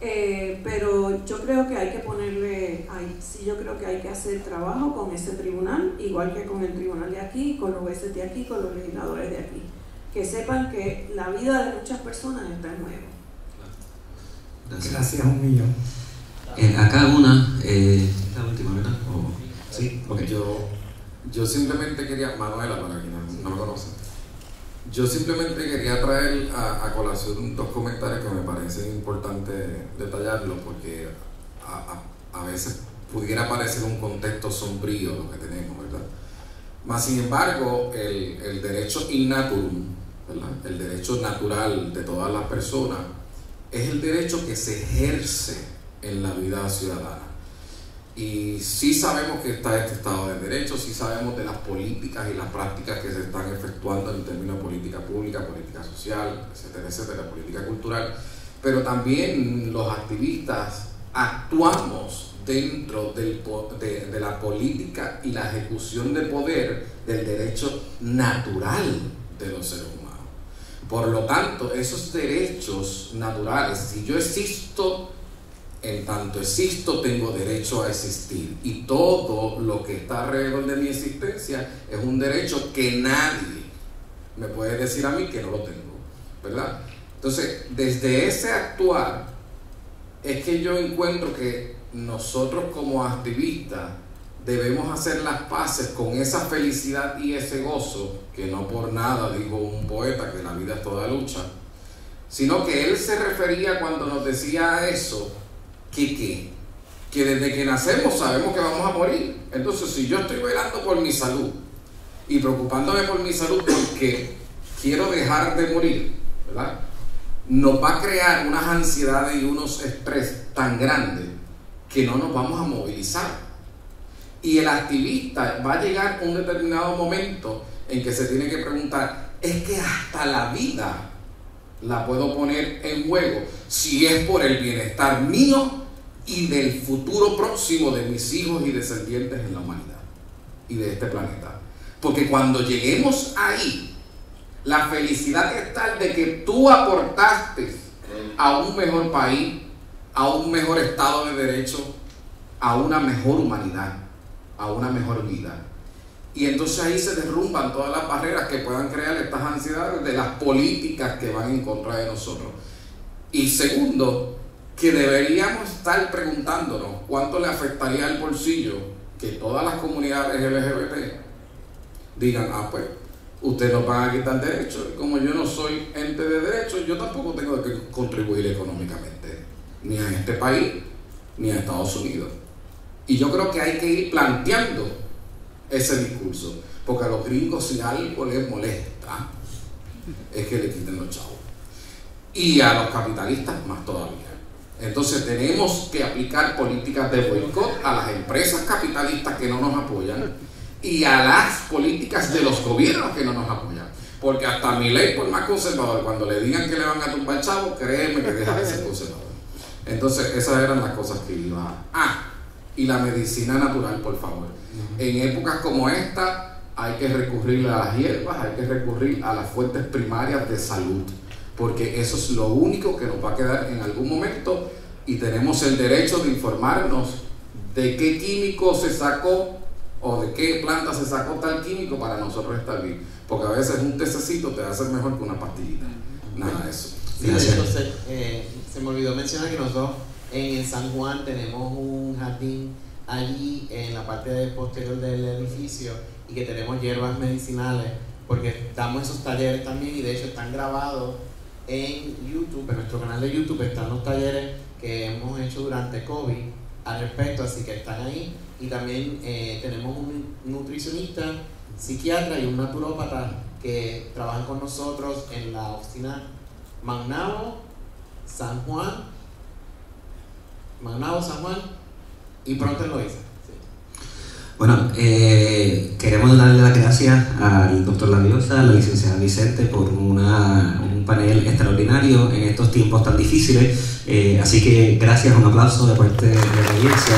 Pero yo creo que hay que yo creo que hay que hacer trabajo con ese tribunal, igual que con el tribunal de aquí, con los jueces de aquí, con los legisladores de aquí, que sepan que la vida de muchas personas está en juego. Gracias, 1.000.000. Acá la última, ¿verdad? Sí, okay. Yo simplemente quería, Manuela, para quien no me conoce, yo simplemente quería traer a colación 2 comentarios que me parecen importantes detallarlos, porque a veces pudiera parecer un contexto sombrío lo que tenemos, ¿verdad? Mas sin embargo, el derecho in naturum, ¿verdad?, el derecho natural de todas las personas, es el derecho que se ejerce en la vida ciudadana. Y sí sabemos que está este Estado de Derecho, sí sabemos de las políticas y las prácticas que se están efectuando en términos de política pública, política social, etcétera, etcétera, política cultural, pero también los activistas actuamos dentro de la política y la ejecución de poder del derecho natural de los seres humanos. Por lo tanto, esos derechos naturales, si yo existo En tanto existo, tengo derecho a existir. Y todo lo que está alrededor de mi existencia es un derecho que nadie me puede decir a mí que no lo tengo, ¿verdad? Entonces, desde ese actuar es que yo encuentro que nosotros como activistas debemos hacer las paces con esa felicidad y ese gozo, que no por nada dijo un poeta que la vida es toda lucha, sino que él se refería cuando nos decía eso, que desde que nacemos sabemos que vamos a morir. Entonces, si yo estoy velando por mi salud y preocupándome por mi salud porque quiero dejar de morir, ¿verdad?, nos va a crear unas ansiedades y unos estrés tan grandes que no nos vamos a movilizar. Y el activista va a llegar un determinado momento en que se tiene que preguntar, es que hasta la vida la puedo poner en juego si es por el bienestar mío y del futuro próximo de mis hijos y descendientes en la humanidad y de este planeta. Porque cuando lleguemos ahí, la felicidad es tal de que tú aportaste a un mejor país, a un mejor estado de derecho, a una mejor humanidad, a una mejor vida. Y entonces ahí se derrumban todas las barreras que puedan crear estas ansiedades de las políticas que van en contra de nosotros. Y segundo, que deberíamos estar preguntándonos cuánto le afectaría al bolsillo que todas las comunidades LGBT digan, pues ustedes nos van a quitar derechos, y como yo no soy ente de derechos, yo tampoco tengo que contribuir económicamente, ni a este país, ni a Estados Unidos. Y yo creo que hay que ir planteando ese discurso, porque a los gringos si algo les molesta es que le quiten los chavos, y a los capitalistas más todavía. Entonces tenemos que aplicar políticas de boicot a las empresas capitalistas que no nos apoyan y a las políticas de los gobiernos que no nos apoyan, porque hasta Milei, por más conservador, cuando le digan que le van a tumbar chavo, créeme que deja de ser conservador. Entonces esas eran las cosas que iba y la medicina natural, por favor. En épocas como esta hay que recurrir a las hierbas, hay que recurrir a las fuentes primarias de salud, porque eso es lo único que nos va a quedar en algún momento, y tenemos el derecho de informarnos de qué químico se sacó o de qué planta se sacó tal químico para nosotros estar bien, porque a veces un tececito te va a hacer mejor que una pastillita. Nada de eso. Sí, entonces, se me olvidó mencionar que nosotros en San Juan tenemos un jardín allí en la parte posterior del edificio, y que tenemos hierbas medicinales, porque damos esos talleres también, y de hecho están grabados en YouTube, en nuestro canal de YouTube están los talleres que hemos hecho durante COVID al respecto, así que están ahí. Y también tenemos un nutricionista, psiquiatra y un naturópata que trabajan con nosotros en la oficina Maunabo, San Juan y pronto en Loíza. Bueno, queremos darle las gracias al doctor Laviosa, a la licenciada Vicente, por un panel extraordinario en estos tiempos tan difíciles. Así que gracias, un aplauso de parte de la audiencia.